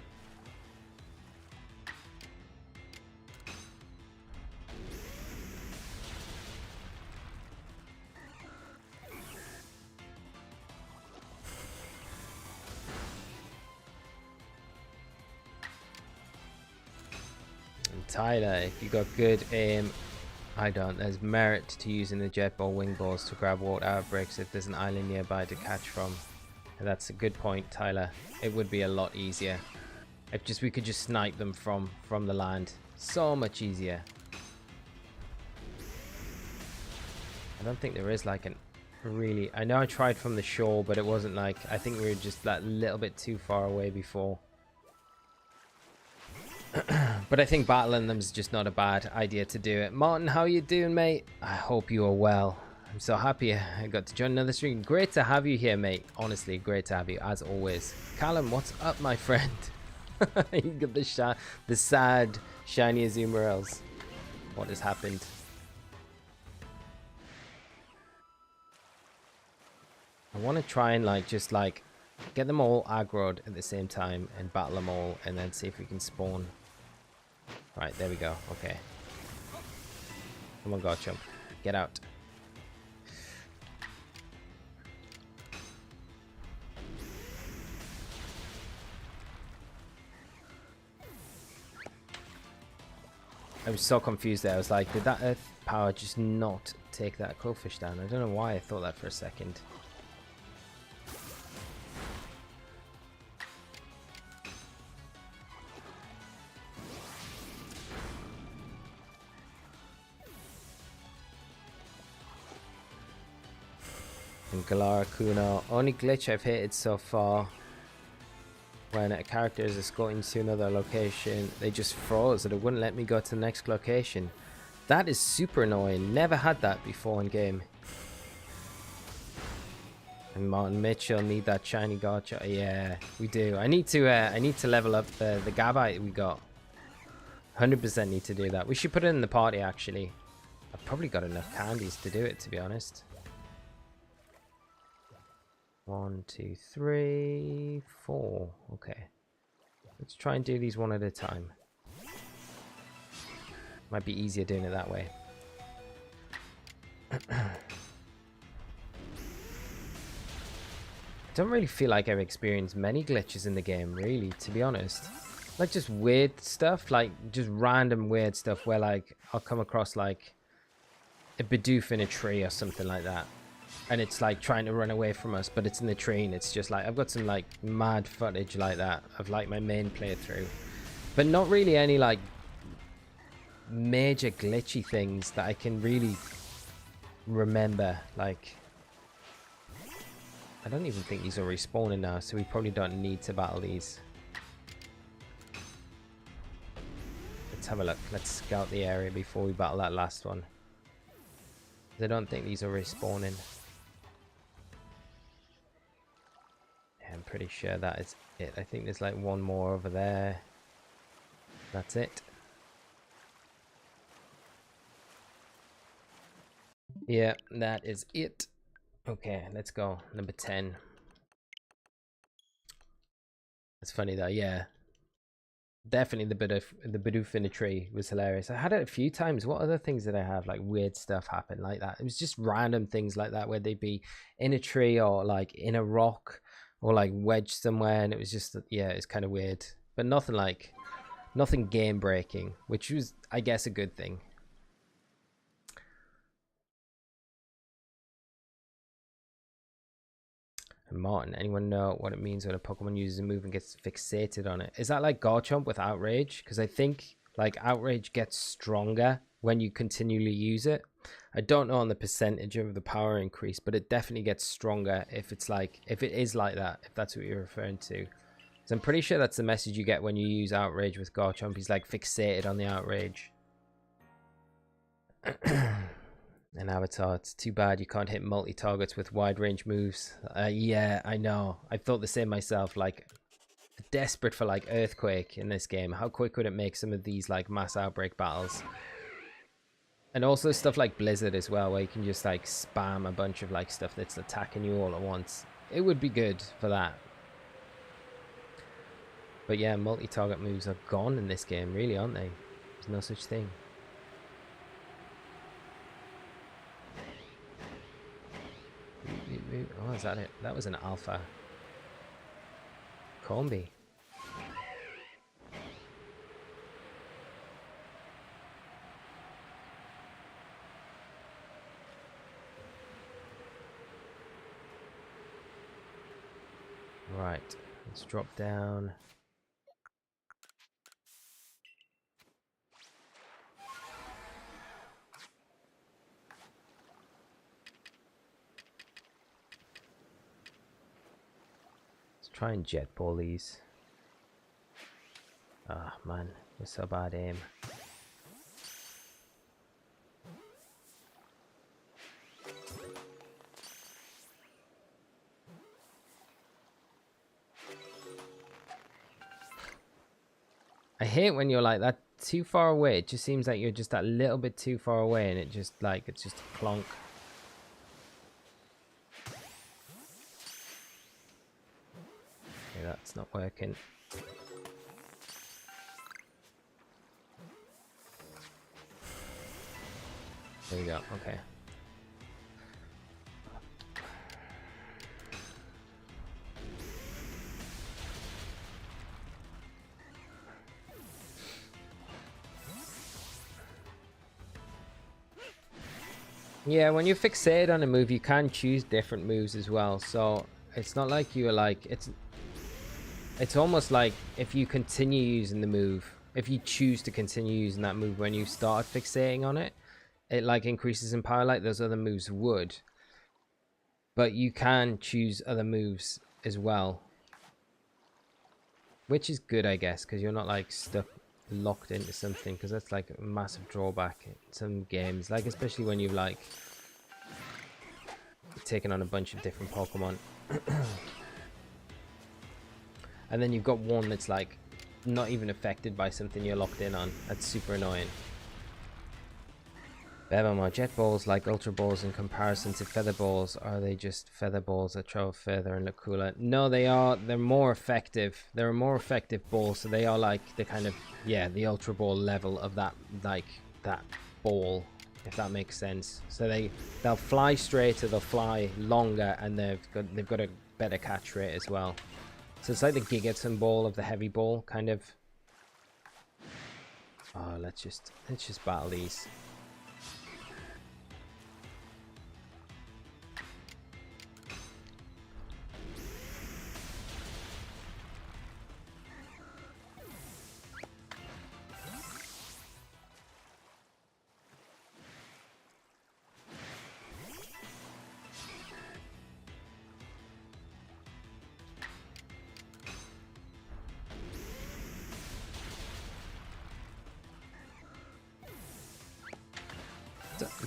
And Tyler, if you got good aim, I don't. There's merit to using the jet ball wing balls to grab water outbreaks if there's an island nearby to catch from. And that's a good point, Tyler. It would be a lot easier if we could just snipe them from the land. So much easier. I don't think there is like an really. I know I tried from the shore, but it wasn't like. I think we were just that little bit too far away before. But I think battling them is just not a bad idea to do it. Martin, how you doing, mate? I hope you are well. I'm so happy I got to join another stream. Great to have you here, mate. Honestly, great to have you, as always. Callum, what's up, my friend? You got the sad, shiny Azumarill. What has happened? I want to try and, like, just, like, get them all aggroed at the same time and battle them all and then see if we can spawn. Right, there we go. Okay. Come on, Garchomp. Get out. I was so confused there. I was like, did that earth power just not take that Qwilfish down? I don't know why I thought that for a second. And Galara Kuno. Only glitch I've hated so far. When a character is escorting to another location, they just froze and it wouldn't let me go to the next location. That is super annoying. Never had that before in game. And Martin Mitchell need that shiny gotcha. Yeah, we do. I need to level up the Gabite we got. 100% need to do that. We should put it in the party actually. I've probably got enough candies to do it, to be honest. 1, 2, 3, 4. Okay. Let's try and do these one at a time. Might be easier doing it that way. Don't really feel like I've experienced many glitches in the game, really, to be honest. Like just weird stuff, like just random weird stuff where like I'll come across like a Bidoof in a tree or something like that. And it's like trying to run away from us, but it's in the tree and it's just like, I've got some like mad footage like that of like my main playthrough. But not really any like major glitchy things that I can really remember. Like, I don't even think these are respawning now, so we probably don't need to battle these. Let's have a look. Let's scout the area before we battle that last one. I don't think these are respawning. I'm pretty sure that is it. I think there's like one more over there. That's it. Yeah, that is it. Okay, let's go. Number 10. It's funny though, yeah. Definitely the Bidoof in a tree was hilarious. I had it a few times. What other things did I have? Like weird stuff happen like that. It was just random things like that where they'd be in a tree or like in a rock or like wedged somewhere, and it was just, yeah, it's kind of weird. But nothing game breaking, which was, I guess, a good thing. And Martin, anyone know what it means when a Pokemon uses a move and gets fixated on it? Is that like Garchomp with Outrage? Because I think like Outrage gets stronger when you continually use it. I don't know on the percentage of the power increase, but it definitely gets stronger if it's like, if it is like that, if that's what you're referring to. So I'm pretty sure that's the message you get when you use Outrage with Garchomp. He's like fixated on the Outrage. And Avatar, it's too bad you can't hit multi-targets with wide range moves. Yeah, I know. I thought the same myself. Like, desperate for like Earthquake in this game. How quick would it make some of these like mass outbreak battles? And also stuff like Blizzard as well, where you can just like spam a bunch of like stuff that's attacking you all at once. It would be good for that. But yeah, multi-target moves are gone in this game, really, aren't they? There's no such thing. Oh, is that it? That was an alpha. Combi. Right, let's drop down. Let's try and jet ball these. Ah, man, we're so bad aim. I hate when you're like that too far away. It just seems like you're just that little bit too far away, and it just like it's just a clonk. Okay, that's not working. There we go. Okay. Yeah, when you're fixated on a move, you can choose different moves as well. So it's not like you're like it's almost like if you continue using the move, if you choose to continue using that move when you start fixating on it, it like increases in power like those other moves would. But you can choose other moves as well, which is good, I guess, because you're not like stuck locked into something, because that's like a massive drawback in some games, like especially when you've like taken on a bunch of different Pokemon. And then you've got one that's like not even affected by something you're locked in on. That's super annoying. Bevamo, jet balls like ultra balls in comparison to feather balls. Are they just feather balls that travel further and look cooler? No, they are. They're more effective. They're a more effective ball, so they are like the kind of, yeah, the ultra ball level of that, like that ball, if that makes sense. So they'll fly straighter, they'll fly longer, and they've got a better catch rate as well. So it's like the Gigaton ball of the heavy ball, kind of. Oh, let's just battle these.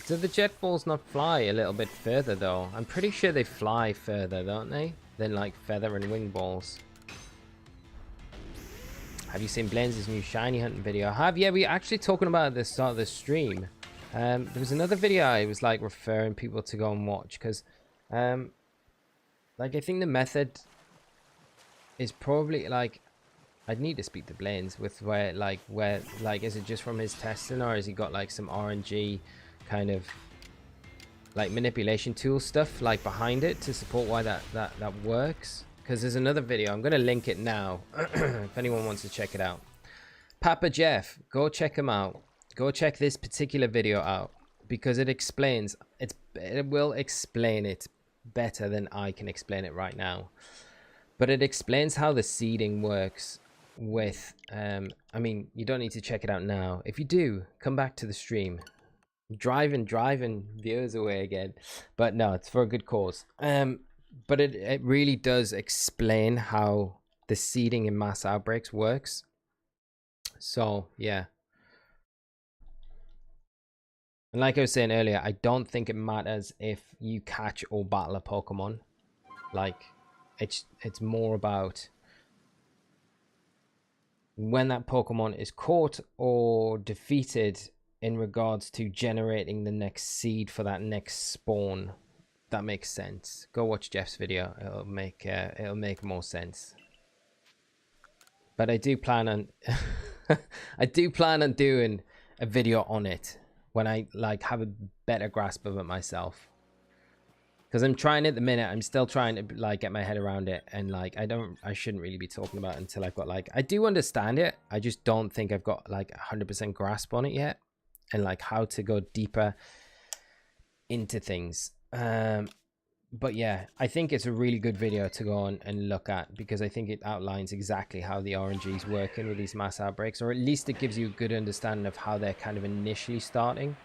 Do the jet balls not fly a little bit further though? I'm pretty sure they fly further, don't they? Than like feather and wing balls. Have you seen Blaine's new shiny hunting video? I have. Yeah, we actually talking about it at the start of the stream. There was another video I was like referring people to go and watch, because like I think the method is probably like, I'd need to speak to Blaine's with where is it just from his testing, or has he got like some RNG kind of like manipulation tool stuff like behind it to support why that works? Because there's another video, I'm going to link it now if anyone wants to check it out. Papa Jeff, go check him out. Go check this particular video out, because it explains it will explain it better than I can explain it right now. But it explains how the seeding works with I mean, you don't need to check it out now. If you do, come back to the stream. Driving viewers away again, but no, it's for a good cause. But it really does explain how the seeding in mass outbreaks works. So yeah, and like I was saying earlier, I don't think it matters if you catch or battle a Pokemon. Like it's more about when that Pokemon is caught or defeated, in regards to generating the next seed for that next spawn. That makes sense. Go watch Jeff's video. It'll make more sense. But I do plan on I do plan on doing a video on it when I like have a better grasp of it myself. Because I'm trying at the minute, I'm still trying to like get my head around it, and like I shouldn't really be talking about it until I've got like, I do understand it, I just don't think I've got like 100% grasp on it yet, and like how to go deeper into things. But yeah, I think it's a really good video to go on and look at, because I think it outlines exactly how the RNG is working with these mass outbreaks, or at least it gives you a good understanding of how they're kind of initially starting.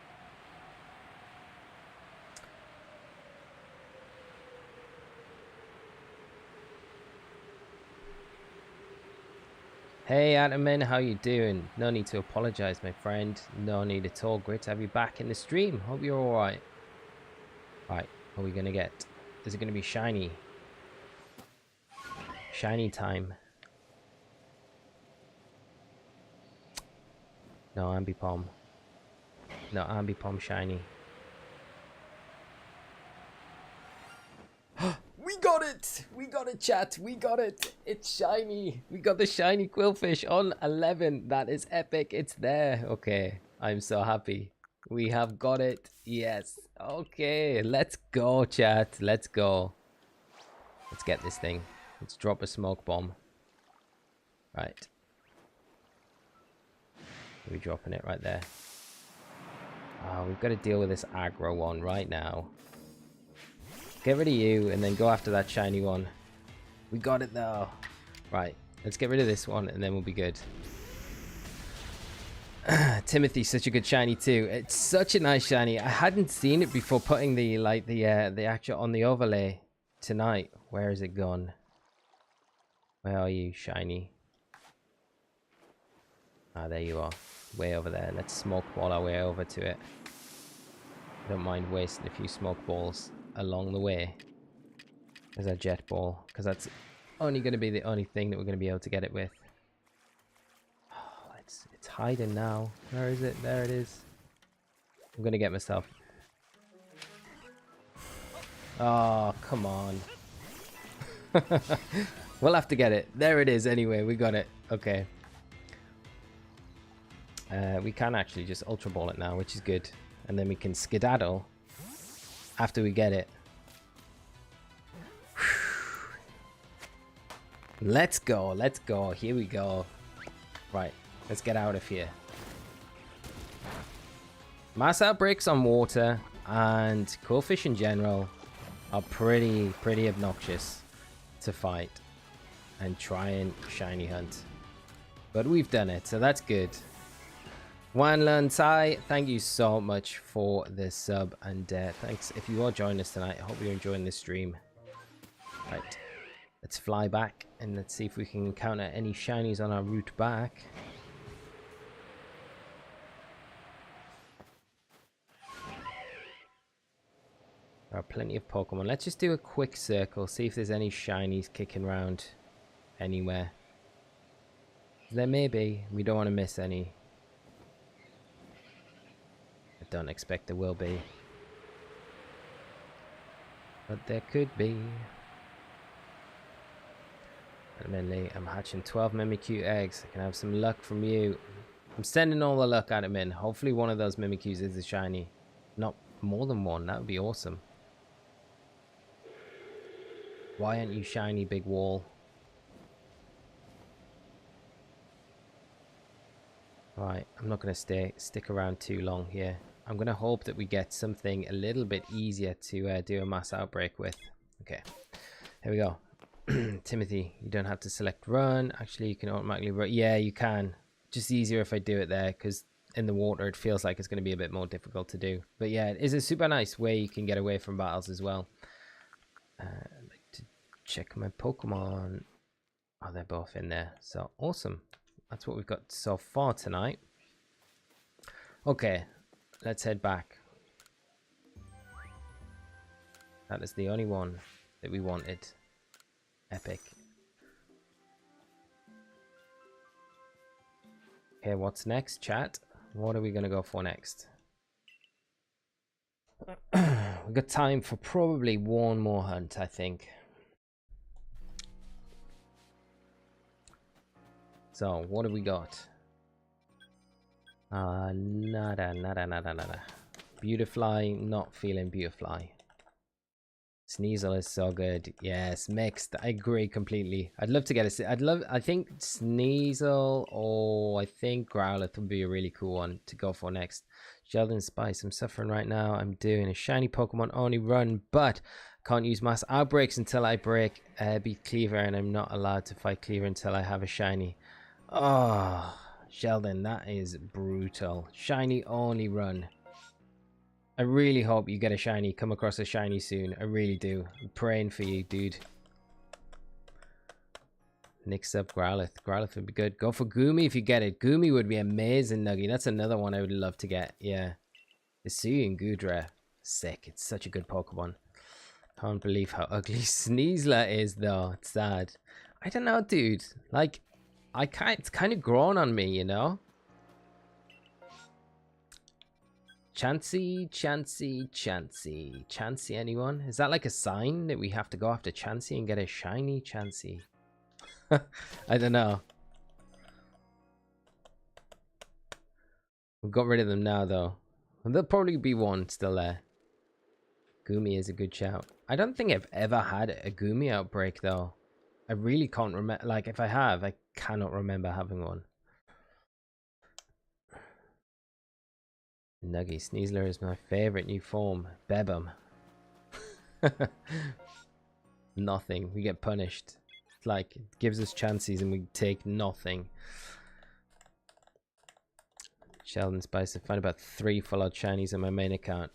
Hey Adamin, how you doing? No need to apologize, my friend. No need at all. Great to have you back in the stream. Hope you're alright. Right, what are we gonna get? Is it gonna be shiny? Shiny time. No, Ambipom. No, Ambipom shiny. We got it! We got it, chat! We got it! It's shiny! We got the shiny Qwilfish on 11. That is epic. It's there. Okay, I'm so happy. We have got it. Yes. Okay, let's go, chat. Let's go. Let's get this thing. Let's drop a smoke bomb. Right. We're dropping it right there. Oh, we've got to deal with this aggro one right now. Get rid of you and then go after that shiny one. We got it though. Right, let's get rid of this one and then we'll be good. Timothy's such a good shiny too. It's such a nice shiny. I hadn't seen it before putting the the actual on the overlay tonight. Where is it gone? Where are you, shiny? Ah, there you are. Way over there. Let's smoke ball our way over to it. I don't mind wasting a few smoke balls along the way. There's a jet ball, because that's only going to be the only thing that we're going to be able to get it with. Oh, it's hiding now. Where is it? There it is. I'm going to get myself. Oh, come on. We'll have to get it. There it is anyway. We got it. Okay. We can actually just ultra ball it now, which is good. And then we can skedaddle after we get it. Let's go, let's go. Here we go. Right, let's get out of here. Mass outbreaks on water and Qwilfish in general are pretty obnoxious to fight and try and shiny hunt. But we've done it, so that's good. Wanlan Tai, thank you so much for the sub, and thanks if you are joining us tonight. I hope you're enjoying this stream. Right, let's fly back and let's see if we can encounter any shinies on our route back. There are plenty of Pokemon. Let's just do a quick circle, see if there's any shinies kicking around anywhere. There may be. We don't want to miss any. I don't expect there will be, but there could be. Admittedly, I'm hatching 12 Mimikyu eggs. I can have some luck from you. I'm sending all the luck at him in. Hopefully one of those Mimikyus is a shiny. Not more than one. That would be awesome. Why aren't you shiny, big wall? Right, I'm not going to stick around too long here. I'm going to hope that we get something a little bit easier to do a mass outbreak with. Okay, here we go. Timothy, you don't have to select run. Actually, you can automatically run. Yeah, you can. Just easier if I do it there, because in the water it feels like it's going to be a bit more difficult to do. But yeah, it is a super nice way you can get away from battles as well. I'd like to check my Pokemon. Oh, they're both in there. So awesome. That's what we've got so far tonight. Okay, let's head back. That is the only one that we wanted. Epic. Okay, what's next, chat? What are we going to go for next? We've got time for probably one more hunt, I think. So, what have we got? Nada. Beautifly, not feeling Beautifly. Sneasel is so good. Yes, mixed. I agree completely. I'd love to get a... I think Sneasel or I think Growlithe would be a really cool one to go for next. Sheldon Spice. I'm suffering right now. I'm doing a shiny Pokemon only run, but can't use mass outbreaks until I beat Cleaver, and I'm not allowed to fight Cleaver until I have a shiny. Oh, Sheldon, that is brutal. Shiny only run. I really hope you get a shiny, come across a shiny soon. I really do. I'm praying for you, dude. Next up, Growlithe. Growlithe would be good. Go for Goomy if you get it. Goomy would be amazing, Nuggy. That's another one I would love to get. Yeah. Hisuian Goodra. Sick. It's such a good Pokemon. Can't believe how ugly Sneasler is, though. It's sad. I don't know, dude. Like, it's kind of grown on me, you know? Chansey, anyone? Is that like a sign that we have to go after Chansey and get a shiny Chansey? I don't know. We've got rid of them now, though. And there'll probably be one still there. Goomy is a good shout. I don't think I've ever had a Goomy outbreak, though. I really can't remember. Like, if I have, I cannot remember having one. Nuggy. Sneasler is my favorite new form. Bebum. Nothing. We get punished. It's like, it gives us chances and we take nothing. Sheldon Spice. I find about 3 full-out shinies on my main account.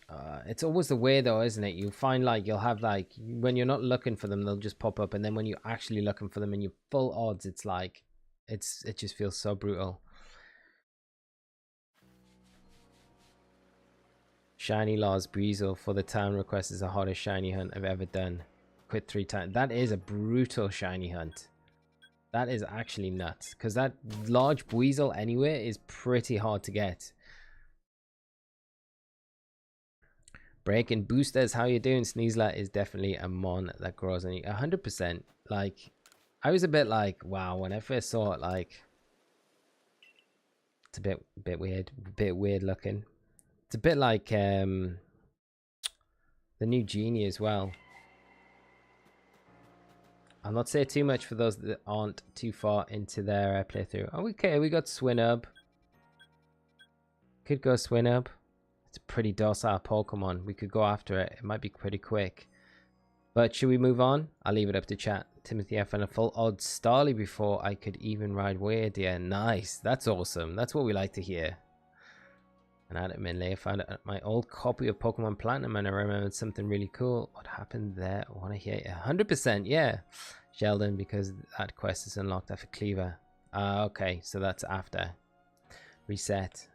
It's always the way, though, isn't it? You find, like, you'll have, like, when you're not looking for them, they'll just pop up. And then when you're actually looking for them and you're full odds, it's like, it just feels so brutal. Shiny Laws Breezel for the town request is the hottest shiny hunt I've ever done. Quit 3 times. That is a brutal shiny hunt. That is actually nuts. Because that large Weasel anyway is pretty hard to get. Breaking boosters, how you doing? Sneasler is definitely a mon that grows on you. 100%. Like, I was a bit like, wow, when I first saw it, like, it's a bit weird. A bit weird looking. It's a bit like the new Genie as well. I'll not say too much for those that aren't too far into their playthrough. Oh, okay, we got Swinub. Could go Swinub. It's a pretty docile Pokemon. We could go after it. It might be pretty quick. But should we move on? I'll leave it up to chat. Timothy F and a full odds Starly before I could even ride Weird. Yeah, nice. That's awesome. That's what we like to hear. And Adam Minley, I found my old copy of Pokemon Platinum and I remembered something really cool. What happened there? I want to hear it. 100%, yeah. Sheldon, because that quest is unlocked after Cleaver. Okay, so that's after. Reset.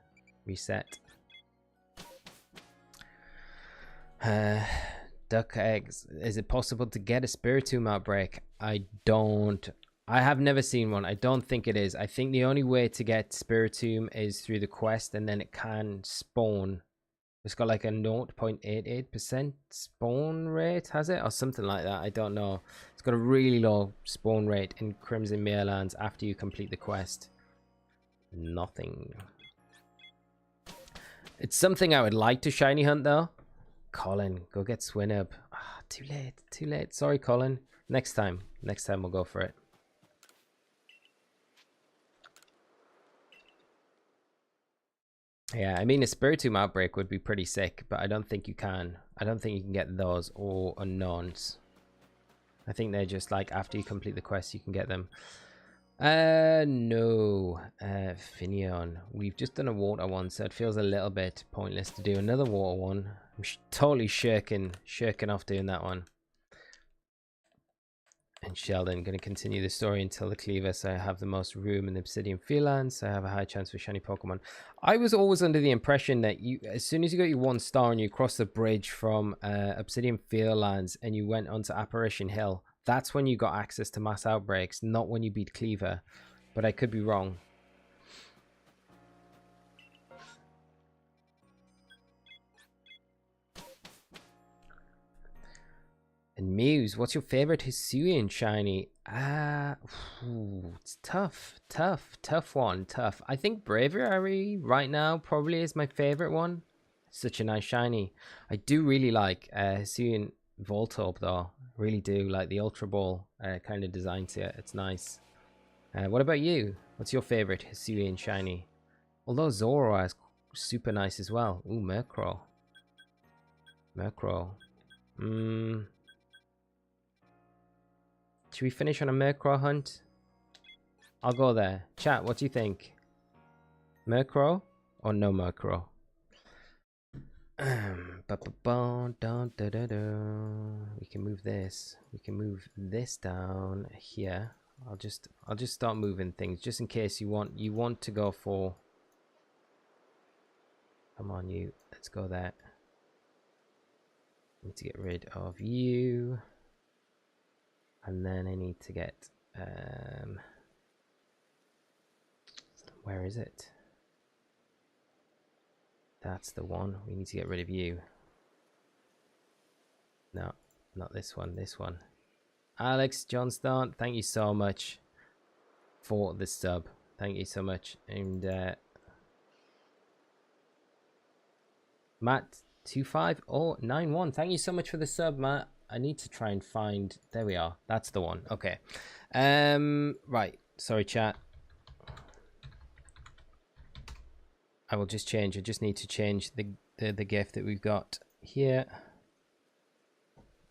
Duck eggs. Is it possible to get a Spiritomb outbreak? I have never seen one. I don't think it is. I think the only way to get Spiritomb is through the quest, and then it can spawn. It's got like a 0.88% spawn rate, has it? Or something like that. I don't know. It's got a really low spawn rate in Crimson Merelands after you complete the quest. Nothing. It's something I would like to shiny hunt, though. Colin, go get Swinub. Ah, too late. Sorry, Colin. Next time we'll go for it. Yeah, I mean, a Spiritomb outbreak would be pretty sick, but I don't think you can. I don't think you can get those or unknowns. I think they're just like after you complete the quest, you can get them. No. Finneon. We've just done a water one, so it feels a little bit pointless to do another water one. I'm totally shirking off doing that one. And Sheldon, going to continue the story until the Cleaver, so I have the most room in the Obsidian Fieldlands, so I have a high chance for shiny Pokemon. I was always under the impression that as soon as you got your 1 star and you crossed the bridge from Obsidian Fieldlands and you went onto Apparition Hill, that's when you got access to mass outbreaks, not when you beat Cleaver. But I could be wrong. And Muse, what's your favorite Hisuian shiny? It's tough one. I think Braviary right now probably is my favorite one. Such a nice shiny. I do really like Hisuian Voltorb though. Really do like the Ultra Ball kind of design to it. It's nice. What about you? What's your favorite Hisuian shiny? Although Zoro is super nice as well. Ooh, Murkrow. Should we finish on a Murkrow hunt? I'll go there. Chat, what do you think? Murkrow or no Murkrow? We can move this. We can move this down here. I'll just start moving things just in case you want to go for. Come on, you. Let's go there. Need to get rid of you. And then I need to get where is it? That's the one. We need to get rid of you. No, not this one, this one. Alex Johnston, thank you so much for the sub. Thank you so much. And Matt 25091, thank you so much for the sub, Matt. I need to try and find, there we are, that's the one. Okay, right, sorry chat, I will just change. I just need to change the GIF that we've got here,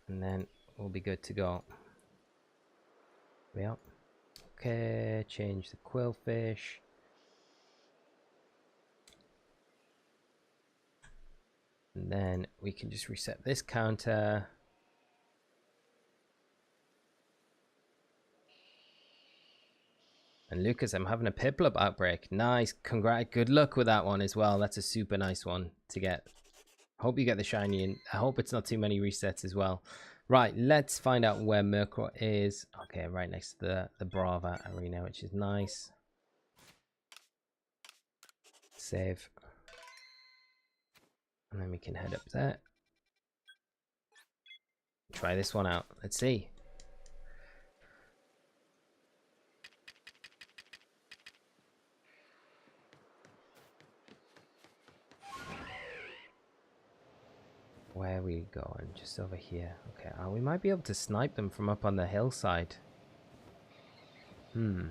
and then we'll be good to go. Yeah, okay, change the Qwilfish. And then we can just reset this counter. And Lucas, I'm having a Piplup outbreak. Nice. Congrats. Good luck with that one as well. That's a super nice one to get. Hope you get the shiny, and I hope it's not too many resets as well. Right, let's find out where Murkrow is. Okay, right next to the Brava arena, which is nice. Save. And then we can head up there. Try this one out. Let's see. Where are we going? Just over here. Okay, we might be able to snipe them from up on the hillside. There's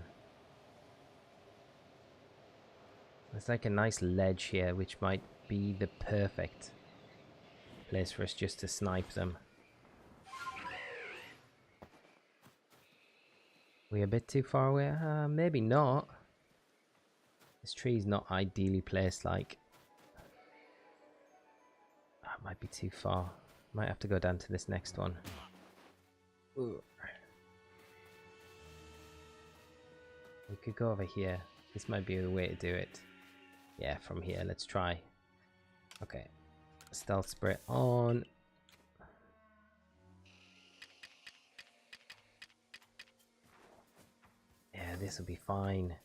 like a nice ledge here, which might be the perfect place for us just to snipe them. We a bit too far away? Maybe not. This tree's not ideally placed, like. That might be too far. Might have to go down to this next one. Ooh. We could go over here. This might be the way to do it. Yeah, from here. Let's try. Okay. Stealth spray on. Yeah, this will be fine.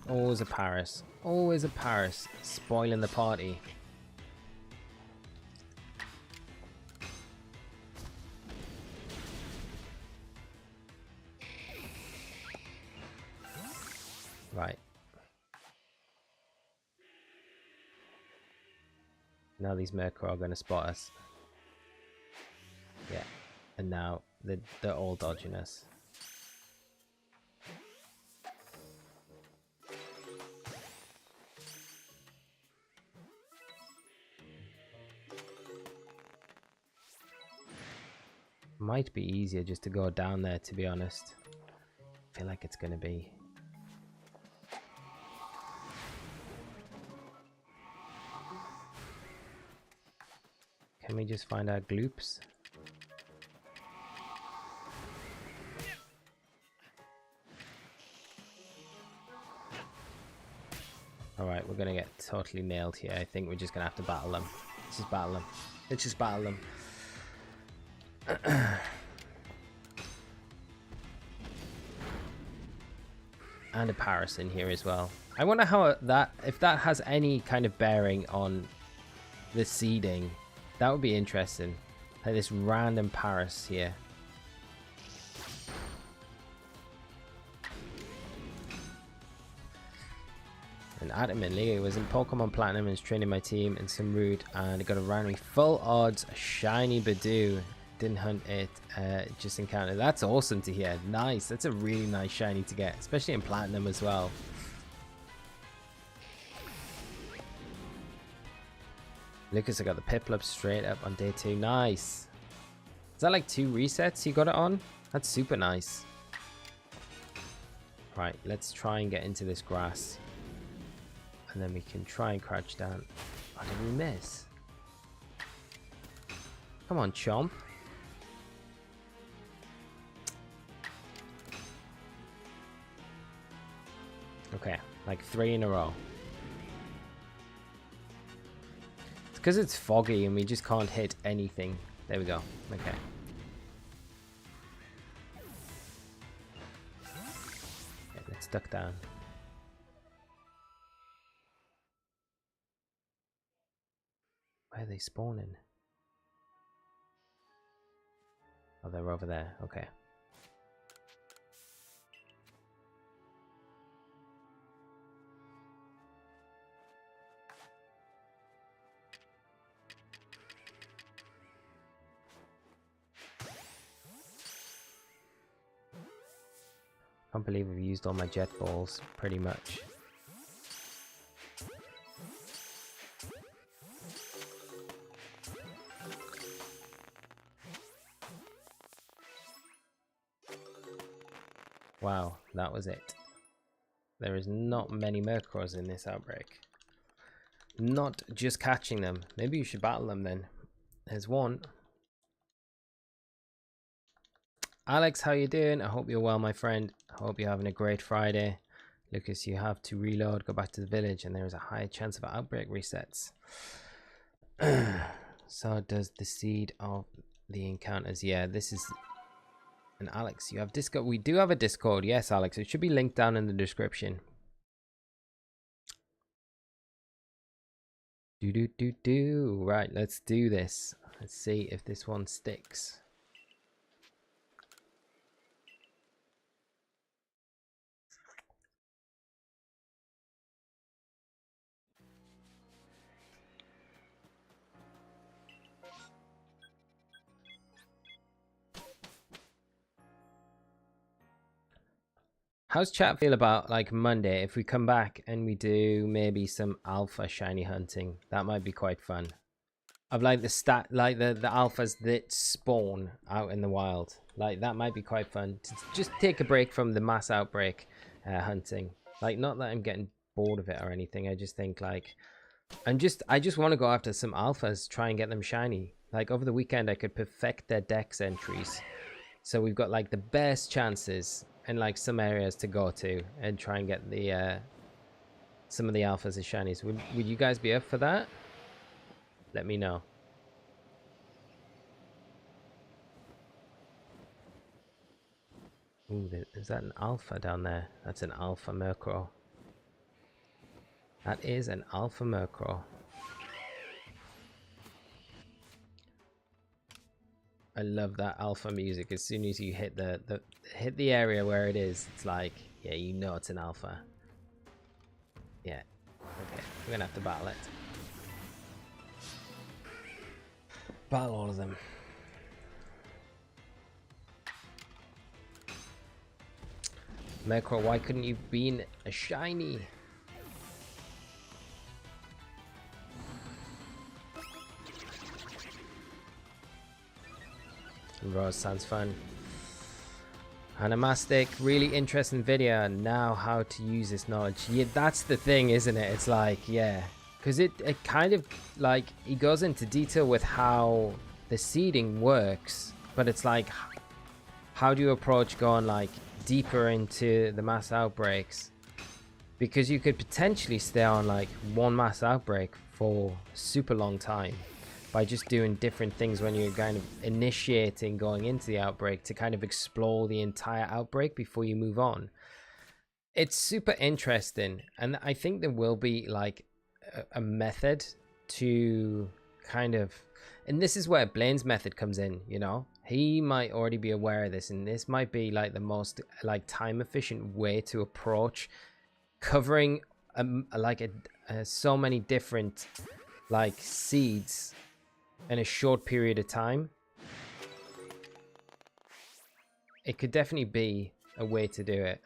Always a Paris. Always a Paris. Spoiling the party. Right. Now these Murkrow are going to spot us. Yeah. And now they're all dodging us. Might be easier just to go down there, to be honest. I feel like it's going to be. Can we just find our gloops? Alright, we're going to get totally nailed here. I think we're just going to have to battle them. Let's just battle them. Let's just battle them. And a Paris in here as well. I wonder how that, if that has any kind of bearing on the seeding. That would be interesting. Like this random Paris here. And Adamant Leo was in Pokemon Platinum and is training my team in some route, and got a randomly full odds shiny Badoo. Didn't hunt it, just encountered. That's awesome to hear. Nice. That's a really nice shiny to get, especially in Platinum as well. Lucas, I got the Piplup straight up on day 2. Nice. Is that like 2 resets you got it on? That's super nice. Right, let's try and get into this grass. And then we can try and crouch down. Oh, did we miss? Come on, Chomp. Okay, like 3 in a row. It's because it's foggy and we just can't hit anything. There we go. Okay. Okay, let's duck down. Where are they spawning? Oh, they're over there. Okay. I can't believe we've used all my jet balls, pretty much. Wow, that was it. There is not many Murkrows in this outbreak. Not just catching them. Maybe you should battle them then. There's one. Alex, how you doing? I hope you're well, my friend. I hope you're having a great Friday. Lucas, you have to reload, go back to the village, and there is a high chance of outbreak resets. So does the seed of the encounters. Yeah, this is... And Alex, you have Discord. We do have a Discord. Yes, Alex. It should be linked down in the description. Right, let's do this. Let's see if this one sticks. How's chat feel about like Monday if we come back and we do maybe some alpha shiny hunting? That might be quite fun. Of like the the alphas that spawn out in the wild. Like that might be quite fun to just take a break from the mass outbreak hunting. Like not that I'm getting bored of it or anything. I just think like I just want to go after some alphas, try and get them shiny. Like over the weekend I could perfect their dex entries. So we've got like the best chances and like some areas to go to and try and get the some of the alphas as shinies. Would you guys be up for that? Let me know. Ooh, is that an alpha down there? That's an alpha Murkrow. That is an alpha Murkrow. I love that alpha music. As soon as you hit the area where it is, it's like, yeah, you know it's an alpha. Yeah. Okay, we're gonna have to battle it. Battle all of them. Murkrow, why couldn't you been a shiny? Rose sounds fun. Animastic, really interesting video. Now how to use this knowledge. Yeah, that's the thing, isn't it? It's like, yeah. Because it kind of, like, he goes into detail with how the seeding works. But it's like, how do you approach going, like, deeper into the mass outbreaks? Because you could potentially stay on, like, one mass outbreak for a super long time. By just doing different things when you're kind of initiating going into the outbreak to kind of explore the entire outbreak before you move on. It's super interesting, and I think there will be like a method to kind of, and this is where Blaine's method comes in, you know. He might already be aware of this, and this might be like the most like time efficient way to approach covering so many different like seeds in a short period of time. It could definitely be a way to do it,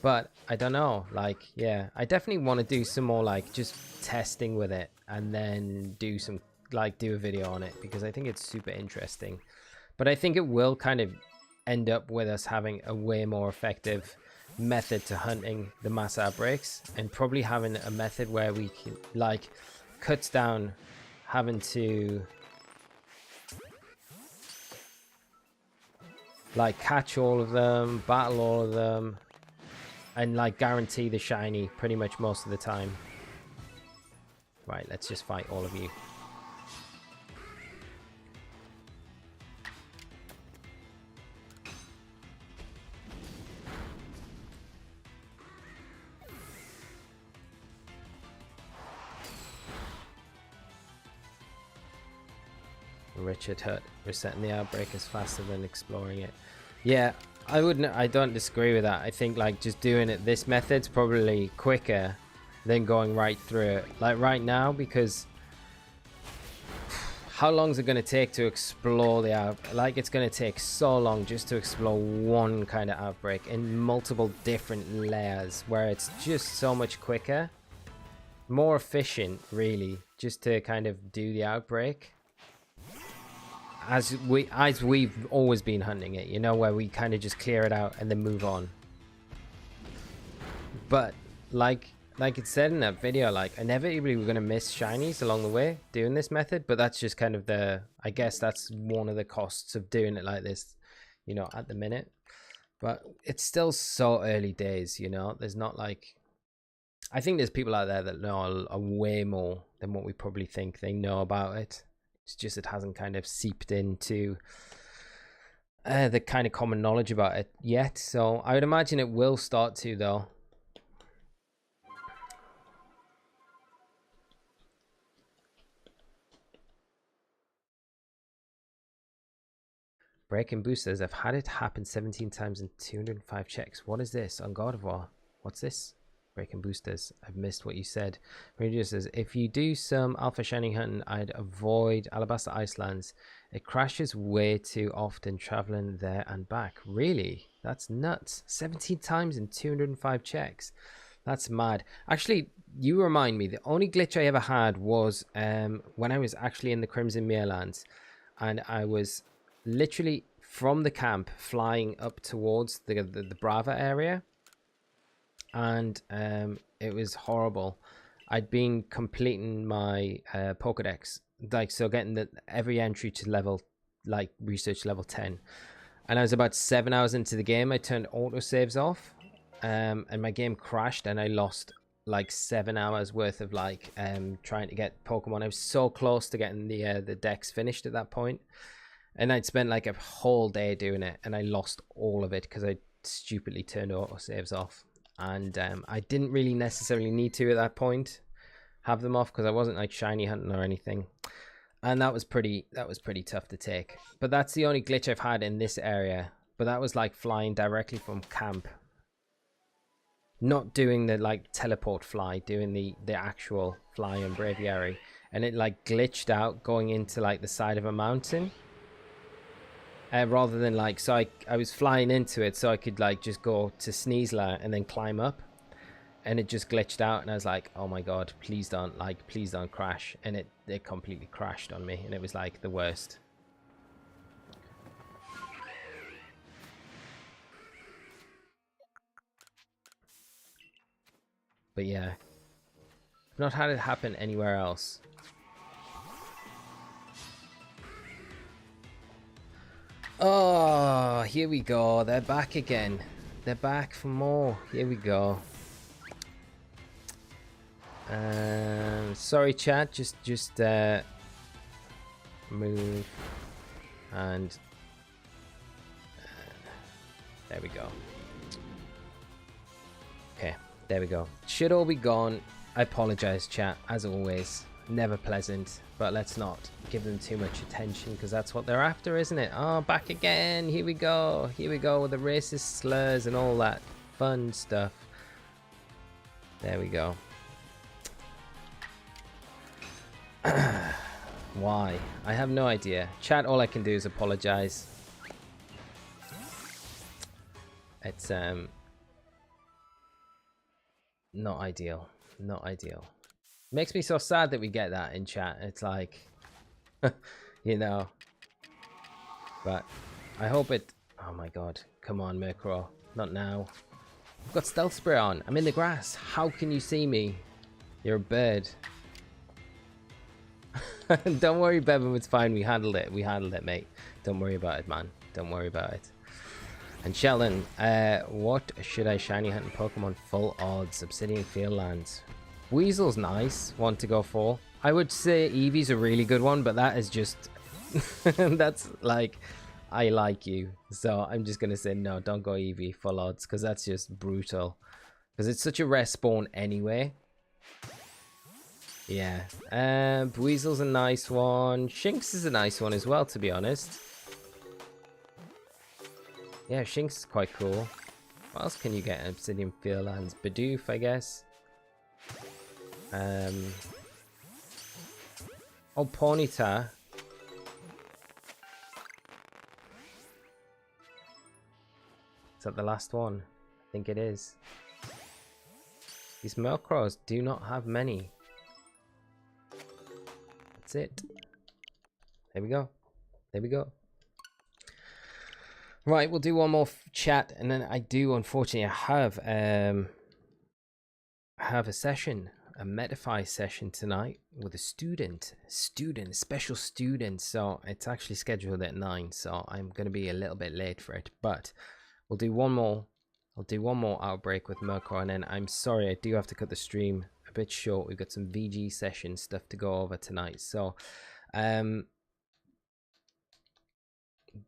but I don't know. Like, yeah, I definitely want to do some more like just testing with it, and then do a video on it, because I think it's super interesting. But I think it will kind of end up with us having a way more effective method to hunting the mass outbreaks, and probably having a method where we can like cuts down having to like catch all of them, battle all of them, and like guarantee the shiny pretty much most of the time. Right, let's just fight all of you. Richard Hutt, resetting the outbreak is faster than exploring it. Yeah, I don't disagree with that. I think like just doing it this method's probably quicker than going right through it like right now, because how long is it going to take to explore the like it's going to take so long just to explore one kind of outbreak in multiple different layers, where it's just so much quicker, more efficient really, just to kind of do the outbreak as we've always been hunting it, you know, where we kind of just clear it out and then move on. But like it said in that video, like inevitably we're going to miss shinies along the way doing this method, but that's just kind of I guess that's one of the costs of doing it like this, you know, at the minute. But it's still so early days, you know. There's not like, I think there's people out there that know a way more than what we probably think they know about it. It's just it hasn't kind of seeped into the kind of common knowledge about it yet. So I would imagine it will start to, though. Breaking boosters. I've had it happen 17 times in 205 checks. What is this? On God of War. What's this? Breaking boosters. I've missed what you said. Radio says, if you do some alpha shining hunting, I'd avoid Alabaster Icelands. It crashes way too often traveling there and back. Really? That's nuts. 17 times in 205 checks. That's mad. Actually, you remind me, the only glitch I ever had was when I was actually in the Crimson Merelands, and I was literally from the camp flying up towards the Brava area, and it was horrible. I'd been completing my Pokedex, like, so getting every entry to level, like research level 10, and I was about 7 hours into the game. I turned autosaves off, and my game crashed, and I lost like 7 hours worth of like trying to get Pokemon. I was so close to getting the decks finished at that point, and I'd spent like a whole day doing it, and I lost all of it because I stupidly turned autosaves off. And I didn't really necessarily need to at that point have them off, because I wasn't like shiny hunting or anything, and that was pretty tough to take. But that's the only glitch I've had in this area. But that was like flying directly from camp, not doing the like teleport fly, doing the actual fly in Braviary, and it like glitched out going into like the side of a mountain. Rather than like, so I was flying into it so I could like just go to Sneasler and then climb up, and it just glitched out, and I was like, oh my god, please don't crash. And it completely crashed on me, and it was like the worst. But yeah, I've not had it happen anywhere else. Oh, here we go. They're back again. They're back for more. Here we go. Sorry, chat. Just move, and there we go. Okay, there we go. Should all be gone. I apologize, chat, as always. Never pleasant, but let's not give them too much attention because that's what they're after, isn't it? Oh, back again. Here we go. Here we go with the racist slurs and all that fun stuff. There we go. Why? I have no idea. Chat, all I can do is apologize. It's not ideal. Not ideal. Makes me so sad that we get that in chat. It's like, you know. But I hope it... Oh my god. Come on, Murkrow. Not now. I've got stealth spray on. I'm in the grass. How can you see me? You're a bird. Don't worry, Bevan. It's fine. We handled it. We handled it, mate. Don't worry about it, man. Don't worry about it. And Sheldon, what should I shiny hunt in Pokemon full odds? Obsidian Fieldlands. Weasel's nice. One to go for. I would say Eevee's a really good one, but that is just... that's like... I like you. So I'm just going to say no, don't go Eevee full odds, because that's just brutal. Because it's such a rare spawn anyway. Yeah. Weasel's a nice one. Shinx is a nice one as well, to be honest. Yeah, Shinx is quite cool. What else can you get in Obsidian Fieldlands? Bidoof, I guess. Oh, Ponyta. Is that the last one? I think it is. These Murkrows do not have many. That's it. There we go. There we go. Right, we'll do one more chat, and then I do unfortunately have a session, a Metafy session tonight with a special student. So it's actually scheduled at 9, so I'm going to be a little bit late for it. But we'll do one more. I'll do one more Outbreak with Murkrow, and then I'm sorry, I do have to cut the stream a bit short. We've got some VG session stuff to go over tonight. So,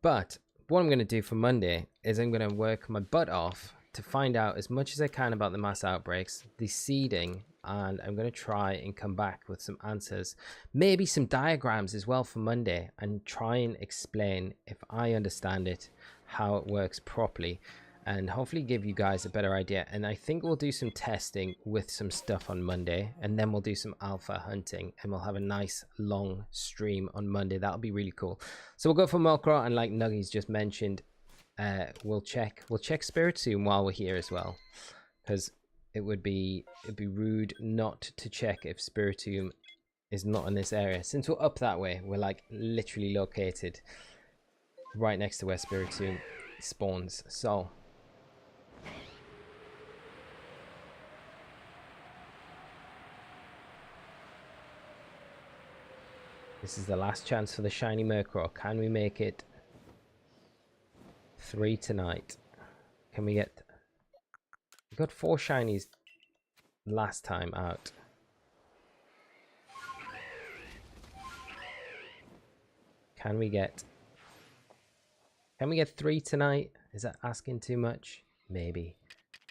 but what I'm going to do for Monday is I'm going to work my butt off to find out as much as I can about the mass outbreaks, the seeding, and I'm going to try and come back with some answers, maybe some diagrams as well for Monday, and try and explain, if I understand it, how it works properly, and hopefully give you guys a better idea. And I think we'll do some testing with some stuff on Monday, and then we'll do some alpha hunting, and we'll have a nice long stream on Monday. That'll be really cool. So we'll go for Murkrow, and like Nuggies just mentioned, we'll check Spiritomb while we're here as well, because it'd be rude not to check if Spiritomb is not in this area. Since we're up that way, we're like literally located right next to where Spiritomb spawns. So this is the last chance for the shiny Murkrow. Can we make it 3 tonight? Can we get... We got 4 shinies last time out. Can we get 3 tonight? Is that asking too much? Maybe.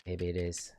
Maybe it is.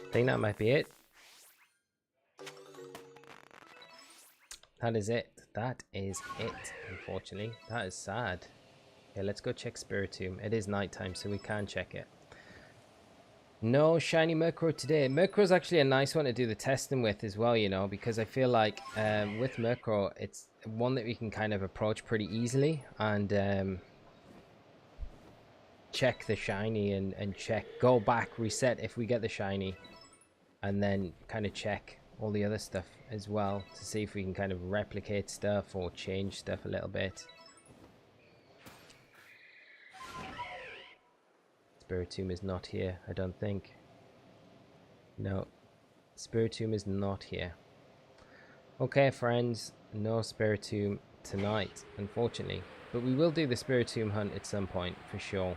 I think that might be it. That is it. That is it, unfortunately. That is sad. Okay, let's go check Spiritomb. It is nighttime, so we can check it. No shiny Murkrow today. Murkrow's actually a nice one to do the testing with as well, you know, because I feel like with Murkrow, it's one that we can kind of approach pretty easily and check the shiny and check, go back, reset if we get the shiny, and then kind of check all the other stuff as well to see if we can kind of replicate stuff or change stuff a little bit. Spiritomb is not here, I don't think. No, Spiritomb is not here. Okay, friends, no Spiritomb tonight, unfortunately. But we will do the Spiritomb hunt at some point, for sure.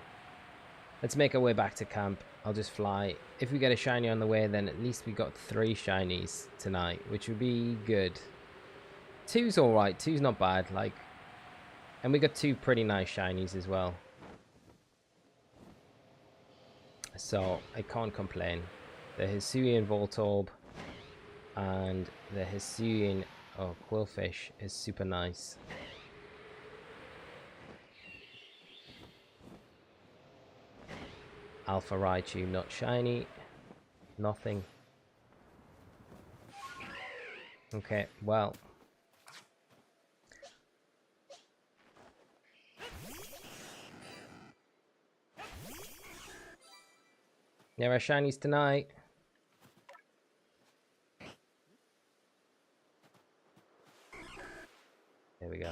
Let's make our way back to camp. I'll just fly. If we get a shiny on the way, then at least we got 3 shinies tonight, which would be good. 2's alright, 2's not bad, like... And we got 2 pretty nice shinies as well. So, I can't complain. The Hisuian Voltorb and the Hisuian Qwilfish is super nice. Alpha Raichu not shiny. Nothing. Okay, well. There are shinies tonight. There we go.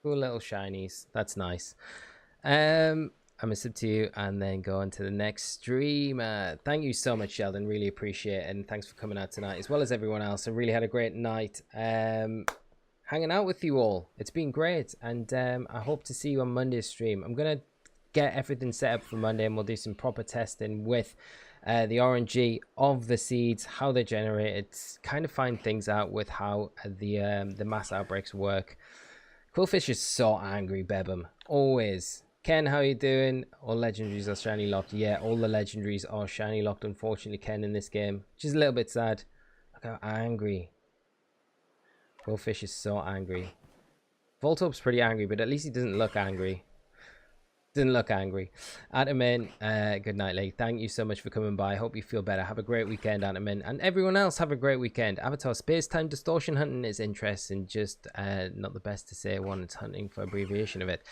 Cool little shinies. That's nice. I'm gonna sub to you and then go on to the next stream. Thank you so much, Sheldon. Really appreciate it, and thanks for coming out tonight, as well as everyone else. I really had a great night hanging out with you all. It's been great, and I hope to see you on Monday's stream. I'm gonna get everything set up for Monday, and we'll do some proper testing with the RNG of the seeds, how they're generated, kind of find things out with how the mass outbreaks work. Qwilfish is so angry, Bebum. Always. Ken, how you doing? All legendaries are shiny locked. Yeah, all the legendaries are shiny locked, unfortunately, Ken, in this game. Which is a little bit sad. Look how angry. Qwilfish is so angry. Voltorb's pretty angry, but at least he doesn't look angry. Doesn't look angry. Atamin, good night, Lee. Thank you so much for coming by. Hope you feel better. Have a great weekend, Atamin. And everyone else, have a great weekend. Avatar space-time distortion hunting is interesting. Just not the best to say one. It's hunting for abbreviation of it.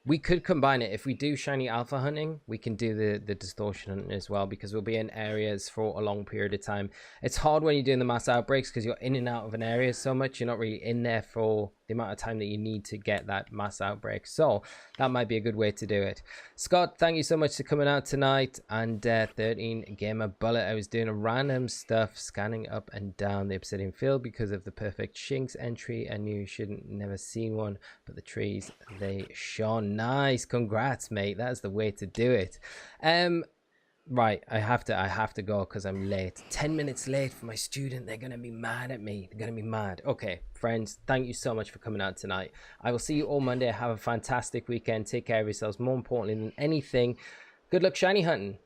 We could combine it. If we do shiny alpha hunting, we can do the distortion hunting as well, because we'll be in areas for a long period of time. It's hard when you're doing the mass outbreaks because you're in and out of an area so much. You're not really in there for the amount of time that you need to get that mass outbreak. So that might be a good way to do it. Scott, thank you so much for coming out tonight. And 13 Gamer Bullet, I was doing random stuff, scanning up and down the Obsidian Field because of the perfect Shinx entry. I knew you shouldn't never seen one, but the trees, they shone. Nice, congrats, mate. That's the way to do it. Right, I have to go because I'm late. 10 minutes late for my student. They're gonna be mad at me. They're gonna be mad. Okay, friends, thank you so much for coming out tonight. I will see you all Monday. Have a fantastic weekend. Take care of yourselves. More importantly than anything, good luck shiny hunting.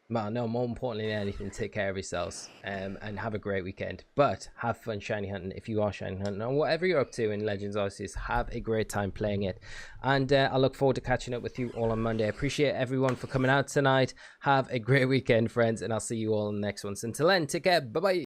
Well, no, more importantly than anything, take care of yourselves and have a great weekend. But have fun shiny hunting if you are shiny hunting. And whatever you're up to in Legends Arceus, have a great time playing it. And I look forward to catching up with you all on Monday. I appreciate everyone for coming out tonight. Have a great weekend, friends. And I'll see you all in the next one. So until then, take care. Bye-bye.